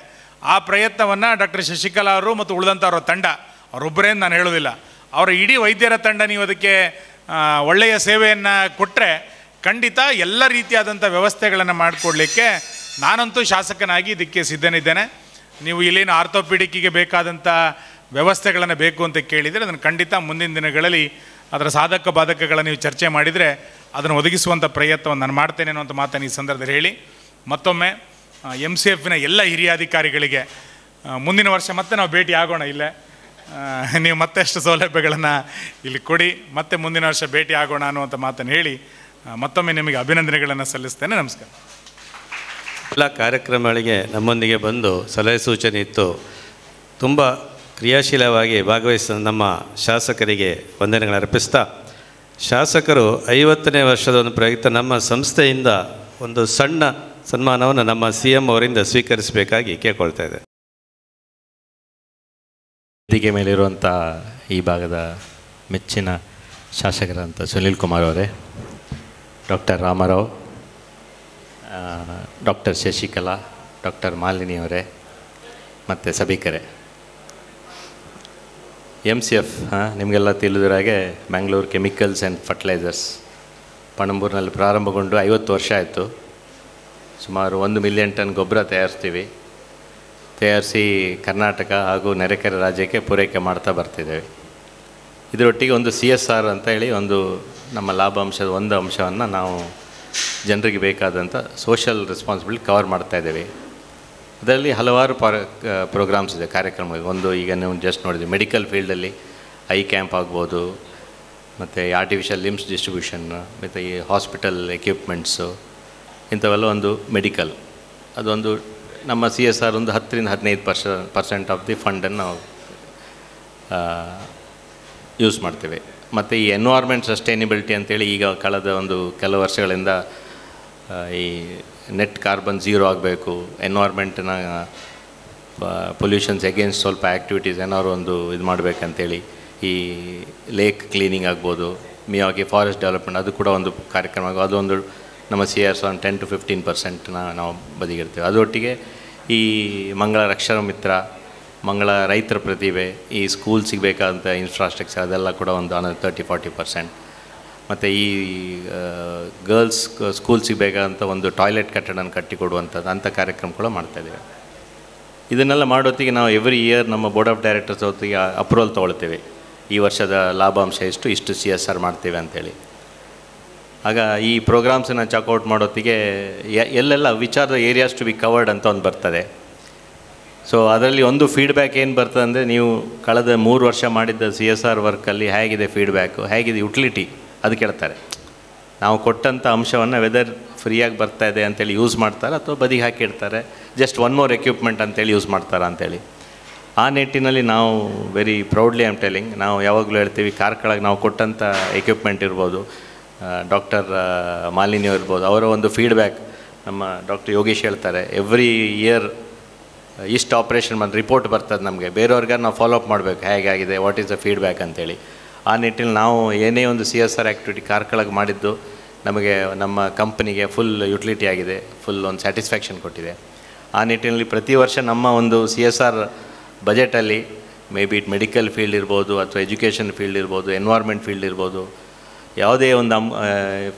ಆ ಪ್ರಯತ್ನವನ್ನು ಡಾಕ್ಟರ್ ಶಶಿಕಲಾ ಅವರು ಮತ್ತು ಉಳಿದಂಥವ್ರ ತಂಡ, ಅವರೊಬ್ಬರೇನು ನಾನು ಹೇಳೋದಿಲ್ಲ, ಅವರ ಇಡೀ ವೈದ್ಯರ ತಂಡ ನೀವು ಅದಕ್ಕೆ ಒಳ್ಳೆಯ ಸೇವೆಯನ್ನು ಕೊಟ್ಟರೆ ಖಂಡಿತ ಎಲ್ಲ ರೀತಿಯಾದಂಥ ವ್ಯವಸ್ಥೆಗಳನ್ನು ಮಾಡಿಕೊಡ್ಲಿಕ್ಕೆ ನಾನಂತೂ ಶಾಸಕನಾಗಿ ಇದಕ್ಕೆ ಸಿದ್ಧನಿದ್ದೇನೆ. ನೀವು ಇಲ್ಲೇನು ಆರ್ಥೋಪಿಡಿಕ್ಕಿಗೆ ಬೇಕಾದಂಥ ವ್ಯವಸ್ಥೆಗಳನ್ನು ಬೇಕು ಅಂತ ಕೇಳಿದರೆ ಅದನ್ನು ಖಂಡಿತ ಮುಂದಿನ ದಿನಗಳಲ್ಲಿ ಅದರ ಸಾಧಕ ಬಾಧಕಗಳನ್ನು ನೀವು ಚರ್ಚೆ ಮಾಡಿದರೆ ಅದನ್ನು ಒದಗಿಸುವಂಥ ಪ್ರಯತ್ನವನ್ನು ನಾನು ಮಾಡ್ತೇನೆ ಅನ್ನುವಂಥ ಮಾತನ್ನು ಈ ಸಂದರ್ಭದಲ್ಲಿ ಹೇಳಿ, ಮತ್ತೊಮ್ಮೆ MCFನ ಎಲ್ಲ ಹಿರಿಯ ಅಧಿಕಾರಿಗಳಿಗೆ ಮುಂದಿನ ವರ್ಷ ಮತ್ತೆ ನಾವು ಭೇಟಿ ಆಗೋಣ. ಇಲ್ಲೇ ನೀವು ಮತ್ತಷ್ಟು ಸೌಲಭ್ಯಗಳನ್ನು ಇಲ್ಲಿ ಕೊಡಿ, ಮತ್ತೆ ಮುಂದಿನ ವರ್ಷ ಭೇಟಿ ಆಗೋಣ ಅನ್ನುವಂಥ ಮಾತನ್ನು ಹೇಳಿ ಮತ್ತೊಮ್ಮೆ ನಿಮಗೆ ಅಭಿನಂದನೆಗಳನ್ನು ಸಲ್ಲಿಸ್ತೇನೆ. ನಮಸ್ಕಾರ. ಎಲ್ಲ ಕಾರ್ಯಕ್ರಮಗಳಿಗೆ ನಮ್ಮೊಂದಿಗೆ ಬಂದು ಸಲಹೆ ಸೂಚನೆ ಇತ್ತು ತುಂಬ ಕ್ರಿಯಾಶೀಲವಾಗಿ ಭಾಗವಹಿಸಿದ ನಮ್ಮ ಶಾಸಕರಿಗೆ ವಂದನೆಗಳನ್ನು ಅರ್ಪಿಸ್ತಾ, ಶಾಸಕರು 50ನೇ ವರ್ಷದ ಒಂದು ಪ್ರಯುಕ್ತ ನಮ್ಮ ಸಂಸ್ಥೆಯಿಂದ ಒಂದು ಸಣ್ಣ ಸನ್ಮಾನವನ್ನು ನಮ್ಮ CM ಅವರಿಂದ ಸ್ವೀಕರಿಸಬೇಕಾಗಿ ಕೇಳ್ಕೊಳ್ತಾ ಇದೆ. ವೇದಿಕೆ ಮೇಲಿರುವಂಥ ಈ ಭಾಗದ ಮೆಚ್ಚಿನ ಶಾಸಕರಂಥ ಸುನೀಲ್ ಕುಮಾರ್ ಅವರೇ, doctor Ramarao, doctor Shashikala, doctor Malini ಅವರೇ ಮತ್ತು ಸಭಿಕರೇ, MCF ನಿಮಗೆಲ್ಲ ತಿಳಿದಿರೋ ಹಾಗೆ ಮ್ಯಾಂಗ್ಳೂರ್ ಕೆಮಿಕಲ್ಸ್ ಆ್ಯಂಡ್ ಫರ್ಟಿಲೈಸರ್ಸ್ ಪಣಂಬೂರಿನಲ್ಲಿ ಪ್ರಾರಂಭಗೊಂಡು 50 ವರ್ಷ ಆಯಿತು. ಸುಮಾರು 1 ಮಿಲಿಯನ್ ಟನ್ ಗೊಬ್ಬರ ತಯಾರಿಸ್ತೀವಿ. ತಯಾರಿಸಿ ಕರ್ನಾಟಕ ಹಾಗೂ ನೆರೆಕೆರೆ ರಾಜ್ಯಕ್ಕೆ ಪೂರೈಕೆ ಮಾಡ್ತಾ ಬರ್ತಿದ್ದೇವೆ. ಇದರೊಟ್ಟಿಗೆ ಒಂದು CSR ಅಂತ ಹೇಳಿ ಒಂದು ನಮ್ಮ ಲಾಭಾಂಶದ ಒಂದು ಅಂಶವನ್ನು ನಾವು ಜನರಿಗೆ ಬೇಕಾದಂಥ ಸೋಷಲ್ ರೆಸ್ಪಾನ್ಸಿಬಿಲಿಟಿ ಕವರ್ ಮಾಡ್ತಾಯಿದ್ದೇವೆ. ಅದರಲ್ಲಿ ಹಲವಾರು ಪ್ರೋಗ್ರಾಮ್ಸ್ ಇದೆ, ಕಾರ್ಯಕ್ರಮಗಳು. ಒಂದು ಈಗ ನೀವು ಜಸ್ಟ್ ನೋಡಿದ್ವಿ, ಮೆಡಿಕಲ್ ಫೀಲ್ಡಲ್ಲಿ ಐ ಕ್ಯಾಂಪ್ ಆಗ್ಬೋದು, ಮತ್ತು ಆರ್ಟಿಫಿಷಿಯಲ್ ಲಿಮ್ಸ್ ಡಿಸ್ಟ್ರಿಬ್ಯೂಷನ್, ಮತ್ತು ಈ ಹಾಸ್ಪಿಟಲ್ ಎಕ್ವಿಪ್ಮೆಂಟ್ಸು, ಇಂಥವೆಲ್ಲ ಒಂದು ಮೆಡಿಕಲ್. ಅದೊಂದು ನಮ್ಮ CSR ಒಂದು 10-15% ಆಫ್ ದಿ ಫಂಡನ್ನು ನಾವು ಯೂಸ್ ಮಾಡ್ತೇವೆ. ಮತ್ತು ಈ ಎನ್ವೈರ್ಮೆಂಟ್ ಸಸ್ಟೈನಬಿಲಿಟಿ ಅಂತೇಳಿ ಈಗ ಕಳೆದ ಒಂದು ಕೆಲವು ವರ್ಷಗಳಿಂದ ಈ ನೆಟ್ ಕಾರ್ಬನ್ ಝೀರೋ ಆಗಬೇಕು, ಎನ್ವೈರ್ಮೆಂಟ್ನ ಪೊಲ್ಯೂಷನ್ಸ್ ಎಗೇನ್ಸ್ಟ್ ಸ್ವಲ್ಪ ಆ್ಯಕ್ಟಿವಿಟೀಸ್ ಏನಾದ್ರು ಒಂದು ಇದು ಮಾಡಬೇಕಂತೇಳಿ ಈ ಲೇಕ್ ಕ್ಲೀನಿಂಗ್ ಆಗ್ಬೋದು, ಮಿಯಾಗಿ ಫಾರೆಸ್ಟ್ ಡೆವಲಪ್ಮೆಂಟ್, ಅದು ಕೂಡ ಒಂದು ಕಾರ್ಯಕ್ರಮ ಆಗೋದು. ಅದೊಂದು ನಮ್ಮ CSR 10-15% ನಾವು ಬದಿಗಿಡ್ತೇವೆ. ಅದರೊಟ್ಟಿಗೆ ಈ ಮಂಗಳ ಅಕ್ಷರ ಮಿತ್ರ, ಮಂಗಳ ರೈತರ ಪ್ರತಿಭೆ, ಈ ಸ್ಕೂಲ್ಸಿಗೆ ಬೇಕಾದಂಥ ಇನ್ಫ್ರಾಸ್ಟ್ರಕ್ಚರ್ ಅದೆಲ್ಲ ಕೂಡ ಒಂದು 30-40%. ಮತ್ತು ಈ ಗರ್ಲ್ಸ್ ಸ್ಕೂಲ್ಸಿಗೆ ಬೇಕಾದಂಥ ಒಂದು ಟಾಯ್ಲೆಟ್ ಕಟ್ಟಡನ ಕಟ್ಟಿಕೊಡುವಂಥದ್ದು ಅಂಥ ಕಾರ್ಯಕ್ರಮ ಕೂಡ ಮಾಡ್ತಾಯಿದ್ದೇವೆ. ಇದನ್ನೆಲ್ಲ ಮಾಡೋತ್ತಿಗೆ ನಾವು ಎವ್ರಿ ಇಯರ್ ನಮ್ಮ ಬೋರ್ಡ್ ಆಫ್ ಡೈರೆಕ್ಟರ್ಸ್ ಹೊತ್ತಿಗೆ ಅಪ್ರೂವಲ್ ತೊಗೊಳ್ತೇವೆ. ಈ ವರ್ಷದ ಲಾಭಾಂಶ ಇಷ್ಟು CSR ಮಾಡ್ತೇವೆ ಅಂಥೇಳಿ. ಆಗ ಈ ಪ್ರೋಗ್ರಾಮ್ಸನ್ನು ಚೆಕ್ಔಟ್ ಮಾಡೋತ್ತಿಗೆ ಎಲ್ಲೆಲ್ಲ which are the areas to be covered ಅಂತ ಒಂದು ಬರ್ತದೆ. ಸೊ ಅದರಲ್ಲಿ ಒಂದು ಫೀಡ್ಬ್ಯಾಕ್ ಏನು ಬರ್ತದೆ ಅಂದರೆ, ನೀವು ಕಳೆದ 3 ವರ್ಷ ಮಾಡಿದ್ದ CSR ವರ್ಕಲ್ಲಿ ಹೇಗಿದೆ ಫೀಡ್ಬ್ಯಾಕು, ಹೇಗಿದೆ ಯುಟಿಲಿಟಿ, ಅದು ಕೇಳ್ತಾರೆ. ನಾವು ಕೊಟ್ಟಂಥ ಅಂಶವನ್ನು ವೆದರ್ ಫ್ರೀಯಾಗಿ ಬರ್ತಾಯಿದೆ ಅಂತೇಳಿ ಯೂಸ್ ಮಾಡ್ತಾರೆ ಅಥವಾ ಬದಿಗೆ ಹಾಕಿಡ್ತಾರೆ, ಜಸ್ಟ್ ಒನ್ ಮೋರ್ ಎಕ್ವಿಪ್ಮೆಂಟ್ ಅಂತೇಳಿ ಯೂಸ್ ಮಾಡ್ತಾರೆ ಅಂಥೇಳಿ. ಆ ನಿಟ್ಟಿನಲ್ಲಿ ನಾವು ವೆರಿ ಪ್ರೌಡ್ಲಿ ಐಮ್ ಟೆಲಿಂಗ್, ನಾವು ಯಾವಾಗಲೂ ಹೇಳ್ತೀವಿ, ಕಾರ್ಕಳಕ್ಕೆ ನಾವು ಕೊಟ್ಟಂಥ ಎಕ್ವಿಪ್ಮೆಂಟ್ ಇರ್ಬೋದು, ಡಾಕ್ಟರ್ ಮಾಲಿನಿ ಇರ್ಬೋದು, ಅವರ ಒಂದು ಫೀಡ್ಬ್ಯಾಕ್ ನಮ್ಮ ಡಾಕ್ಟರ್ ಯೋಗೇಶ್ ಹೇಳ್ತಾರೆ, ಎವ್ರಿ ಇಯರ್ ಇಷ್ಟು ಆಪ್ರೇಷನ್ ಮಾಡಿ ರಿಪೋರ್ಟ್ ಬರ್ತದೆ ನಮಗೆ, ಬೇರೆಯವ್ರಿಗೆ ನಾವು ಫಾಲೋಅಪ್ ಮಾಡಬೇಕು ಹೇಗಾಗಿದೆ, ವಾಟ್ ಈಸ್ ದ ಫೀಡ್ಬ್ಯಾಕ್ ಅಂತೇಳಿ. ಆ ನಿಟ್ಟಿನಲ್ಲಿ ನಾವು ಏನೇ ಒಂದು CSR ಆ್ಯಕ್ಟಿವಿಟಿ ಕಾರ್ಕಳಕ್ಕೆ ಮಾಡಿದ್ದು ನಮಗೆ ನಮ್ಮ ಕಂಪ್ನಿಗೆ ಫುಲ್ ಯುಟಿಲಿಟಿ ಆಗಿದೆ, ಫುಲ್ ಒಂದು ಸ್ಯಾಟಿಸ್ಫ್ಯಾಕ್ಷನ್ ಕೊಟ್ಟಿದೆ. ಆ ನಿಟ್ಟಿನಲ್ಲಿ ಪ್ರತಿ ವರ್ಷ ನಮ್ಮ ಒಂದು CSR ಬಜೆಟಲ್ಲಿ may be it medical field ಇರ್ಬೋದು, ಅಥವಾ ಎಜುಕೇಷನ್ ಫೀಲ್ಡ್ ಇರ್ಬೋದು, ಎನ್ವೈರ್ಮೆಂಟ್ ಫೀಲ್ಡ್ ಇರ್ಬೋದು, ಯಾವುದೇ ಒಂದು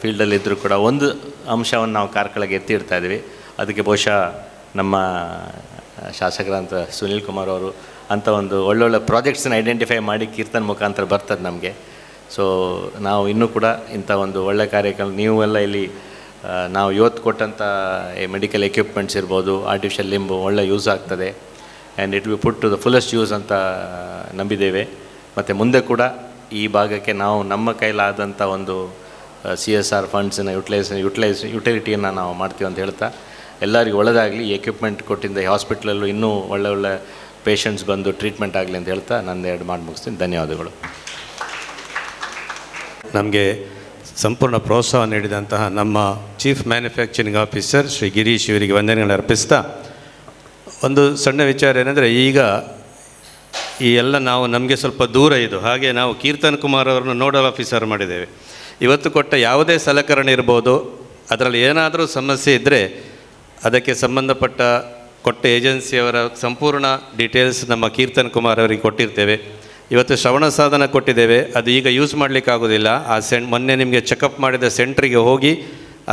ಫೀಲ್ಡಲ್ಲಿದ್ದರೂ ಕೂಡ ಒಂದು ಅಂಶವನ್ನು ನಾವು ಕಾರ್ಕಳಕ್ಕೆ ಎತ್ತಿಡ್ತಾ ಇದ್ವಿ. ಅದಕ್ಕೆ ಬಹುಶಃ ನಮ್ಮ ಶಾಸಕರಂತ ಸುನೀಲ್ ಕುಮಾರ್ ಅವರು ಅಂಥ ಒಂದು ಒಳ್ಳೊಳ್ಳೆ ಪ್ರಾಜೆಕ್ಟ್ಸನ್ನ ಐಡೆಂಟಿಫೈ ಮಾಡಿ ಕೀರ್ತನ್ ಮುಖಾಂತರ ಬರ್ತದೆ ನಮಗೆ. ಸೊ ನಾವು ಇನ್ನೂ ಕೂಡ ಇಂಥ ಒಂದು ಒಳ್ಳೆ ಕಾರ್ಯಕ್ರಮ, ನೀವೆಲ್ಲ ಇಲ್ಲಿ ನಾವು ಇವತ್ತು ಕೊಟ್ಟಂಥ ಮೆಡಿಕಲ್ ಎಕ್ವಿಪ್ಮೆಂಟ್ಸ್ ಇರ್ಬೋದು, ಆರ್ಟಿಫಿಷಿಯಲ್ ಲಿಂಬು ಒಳ್ಳೆ ಯೂಸ್ ಆಗ್ತದೆ, and it we put to the fullest use ಅಂತ ನಂಬಿದ್ದೇವೆ. ಮತ್ತು ಮುಂದೆ ಕೂಡ ಈ ಭಾಗಕ್ಕೆ ನಾವು ನಮ್ಮ ಕೈಲಾದಂಥ ಒಂದು CSR ಫಂಡ್ಸನ್ನು ಯುಟಿಲಿಟಿಯನ್ನು ನಾವು ಮಾಡ್ತೀವಿ ಅಂತ ಹೇಳ್ತಾ, ಎಲ್ಲರಿಗೂ ಒಳ್ಳೆಯದಾಗಲಿ. ಈ ಎಕ್ವಿಪ್ಮೆಂಟ್ ಕೊಟ್ಟಿದ್ದ ಈ ಹಾಸ್ಪಿಟ್ಲಲ್ಲೂ ಇನ್ನೂ ಒಳ್ಳೆ ಪೇಷಂಟ್ಸ್ ಬಂದು ಟ್ರೀಟ್ಮೆಂಟ್ ಆಗಲಿ ಅಂತ ಹೇಳ್ತಾ ನನ್ನ 2 ಮಾತು ಮುಗಿಸ್ತೀನಿ. ಧನ್ಯವಾದಗಳು. ನಮಗೆ ಸಂಪೂರ್ಣ ಪ್ರೋತ್ಸಾಹ ನೀಡಿದಂತಹ ನಮ್ಮ chief manufacturing officer Shri Girish ಇವರಿಗೆ ವಂದನೆಗಳನ್ನು ಅರ್ಪಿಸ್ತಾ, ಒಂದು ಸಣ್ಣ ವಿಚಾರ ಏನಂದರೆ, ಈಗ ಈ ಎಲ್ಲ ನಾವು ನಮಗೆ ಸ್ವಲ್ಪ ದೂರ ಇದು, ಹಾಗೆ ನಾವು ಕೀರ್ತನ್ ಕುಮಾರ್ ಅವರನ್ನು ನೋಡಲ್ ಆಫೀಸರ್ ಮಾಡಿದ್ದೇವೆ. ಇವತ್ತು ಕೊಟ್ಟ ಯಾವುದೇ ಸಲಕರಣೆ ಇರ್ಬೋದು, ಅದರಲ್ಲಿ ಏನಾದರೂ ಸಮಸ್ಯೆ ಇದ್ದರೆ ಅದಕ್ಕೆ ಸಂಬಂಧಪಟ್ಟ ಕೊಟ್ಟ ಏಜೆನ್ಸಿಯವರ ಸಂಪೂರ್ಣ ಡೀಟೇಲ್ಸ್ ನಮ್ಮ ಕೀರ್ತನ್ ಕುಮಾರ್ ಅವರಿಗೆ ಕೊಟ್ಟಿರ್ತೇವೆ. ಇವತ್ತು ಶ್ರವಣ ಸಾಧನ ಕೊಟ್ಟಿದ್ದೇವೆ, ಅದು ಈಗ ಯೂಸ್ ಮಾಡಲಿಕ್ಕಾಗೋದಿಲ್ಲ. ಆ ಮೊನ್ನೆ ನಿಮಗೆ ಚೆಕಪ್ ಮಾಡಿದ ಸೆಂಟ್ರಿಗೆ ಹೋಗಿ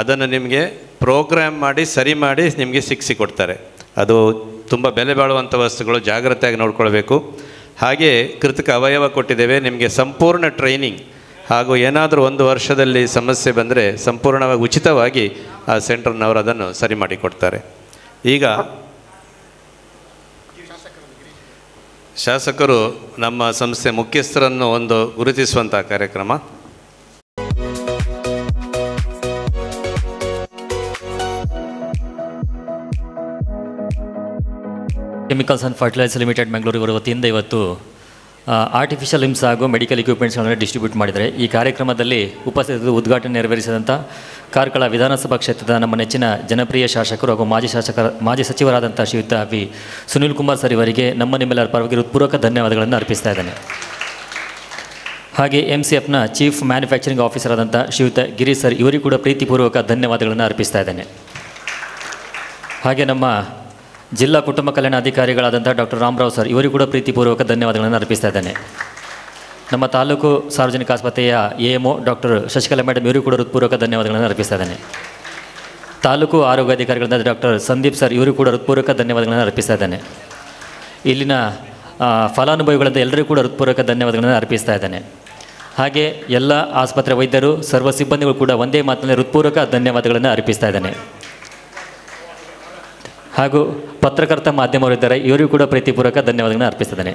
ಅದನ್ನು ನಿಮಗೆ ಪ್ರೋಗ್ರಾಮ್ ಮಾಡಿ ಸರಿ ಮಾಡಿ ನಿಮಗೆ ಕೊಡ್ತಾರೆ. ಅದು ತುಂಬ ಬೆಲೆ ಬಾಳುವಂಥ ವಸ್ತುಗಳು, ಜಾಗ್ರತೆಯಾಗಿ ನೋಡ್ಕೊಳ್ಬೇಕು. ಹಾಗೆ ಕೃತಕ ಅವಯವ ಕೊಟ್ಟಿದ್ದೇವೆ, ನಿಮಗೆ ಸಂಪೂರ್ಣ ಟ್ರೈನಿಂಗ್, ಹಾಗೂ ಏನಾದರೂ 1 ವರ್ಷದಲ್ಲಿ ಸಮಸ್ಯೆ ಬಂದರೆ ಸಂಪೂರ್ಣವಾಗಿ ಉಚಿತವಾಗಿ ಆ ಸೆಂಟರ್ನವರು ಅದನ್ನು ಸರಿ ಮಾಡಿಕೊಡ್ತಾರೆ. ಈಗ ಶಾಸಕರು ನಮ್ಮ ಸಂಸ್ಥೆ ಮುಖ್ಯಸ್ಥರನ್ನು ಒಂದು ಗುರುತಿಸುವಂಥ ಕಾರ್ಯಕ್ರಮ. Chemicals and fertilizer limited Bengaluru ಇವರ ವತಿಯಿಂದ ಇವತ್ತು ಆರ್ಟಿಫಿಷಿಯಲ್ ಲಿಮ್ಸ್ ಹಾಗೂ ಮೆಡಿಕಲ್ ಇಕ್ವಿಪ್ಮೆಂಟ್ಸ್ಗಳನ್ನು ಡಿಸ್ಟ್ರಿಬ್ಯೂಟ್ ಮಾಡಿದರೆ, ಈ ಕಾರ್ಯಕ್ರಮದಲ್ಲಿ ಉಪಸ್ಥಿತರು ಉದ್ಘಾಟನೆ ನೆರವೇರಿಸಿದಂಥ ಕಾರ್ಕಳ ವಿಧಾನಸಭಾ ಕ್ಷೇತ್ರದ ನಮ್ಮ ನೆಚ್ಚಿನ ಜನಪ್ರಿಯ ಶಾಸಕರು ಹಾಗೂ ಮಾಜಿ ಸಚಿವರಾದಂಥ ಶ್ರೀಯುತ ವಿ ಸುನೀಲ್ ಕುಮಾರ್ ಸರ್ ಇವರಿಗೆ ನಿಮ್ಮೆಲ್ಲರ ಪರವಾಗಿ ಹೃತ್ಪೂರ್ವಕ ಧನ್ಯವಾದಗಳನ್ನು ಅರ್ಪಿಸ್ತಾ ಇದ್ದೇನೆ. ಹಾಗೆ MCFನ ಚೀಫ್ ಮ್ಯಾನುಫ್ಯಾಕ್ಚರಿಂಗ್ ಆಫೀಸರ್ ಆದಂಥ ಶ್ರೀಯುತ ಗಿರೀಶ್ ಸರ್ ಇವರಿಗೂ ಕೂಡ ಪ್ರೀತಿಪೂರ್ವಕ ಧನ್ಯವಾದಗಳನ್ನು ಅರ್ಪಿಸ್ತಾ ಇದ್ದೇನೆ. ಹಾಗೆ ನಮ್ಮ ಜಿಲ್ಲಾ ಕುಟುಂಬ ಕಲ್ಯಾಣ ಅಧಿಕಾರಿಗಳಾದಂಥ ಡಾಕ್ಟರ್ ರಾಮರಾವ್ ಸರ್ ಇವರಿಗೂ ಕೂಡ ಪ್ರೀತಿಪೂರ್ವಕ ಧನ್ಯವಾದಗಳನ್ನು ಅರ್ಪಿಸ್ತಾ ಇದ್ದೇನೆ. ನಮ್ಮ ತಾಲೂಕು ಸಾರ್ವಜನಿಕ ಆಸ್ಪತ್ರೆಯ AMO ಡಾಕ್ಟರ್ ಶಶಿಕಲಾ ಮೇಡಮ್ ಇವರಿಗೂ ಕೂಡ ಹೃತ್ಪೂರ್ವಕ ಧನ್ಯವಾದಗಳನ್ನು ಅರ್ಪಿಸ್ತಾ ಇದ್ದೇನೆ. ತಾಲೂಕು ಆರೋಗ್ಯ ಅಧಿಕಾರಿಗಳಾದ ಡಾಕ್ಟರ್ ಸಂದೀಪ್ ಸರ್ ಇವರಿಗೂ ಕೂಡ ಹೃತ್ಪೂರ್ವಕ ಧನ್ಯವಾದಗಳನ್ನು ಅರ್ಪಿಸ್ತಾ ಇದ್ದೇನೆ. ಇಲ್ಲಿನ ಫಲಾನುಭವಿಗಳಿಂದ ಎಲ್ಲರಿಗೂ ಕೂಡ ಹೃತ್ಪೂರ್ವಕ ಧನ್ಯವಾದಗಳನ್ನು ಅರ್ಪಿಸ್ತಾ ಇದ್ದೇನೆ. ಹಾಗೆ ಎಲ್ಲ ಆಸ್ಪತ್ರೆ ವೈದ್ಯರು, ಸರ್ವ ಸಿಬ್ಬಂದಿಗಳು ಕೂಡ ಒಂದೇ ಮಾತಿನಲ್ಲಿ ಹೃತ್ಪೂರ್ವಕ ಧನ್ಯವಾದಗಳನ್ನು ಅರ್ಪಿಸ್ತಾ ಇದ್ದೇನೆ. ಹಾಗೂ ಪತ್ರಕರ್ತ ಮಾಧ್ಯಮವರಿದ್ದಾರೆ, ಇವರಿಗೂ ಕೂಡ ಪ್ರೀತಿಪೂರ್ವಕ ಧನ್ಯವಾದಗಳನ್ನು ಅರ್ಪಿಸ್ತಿದ್ದೇನೆ.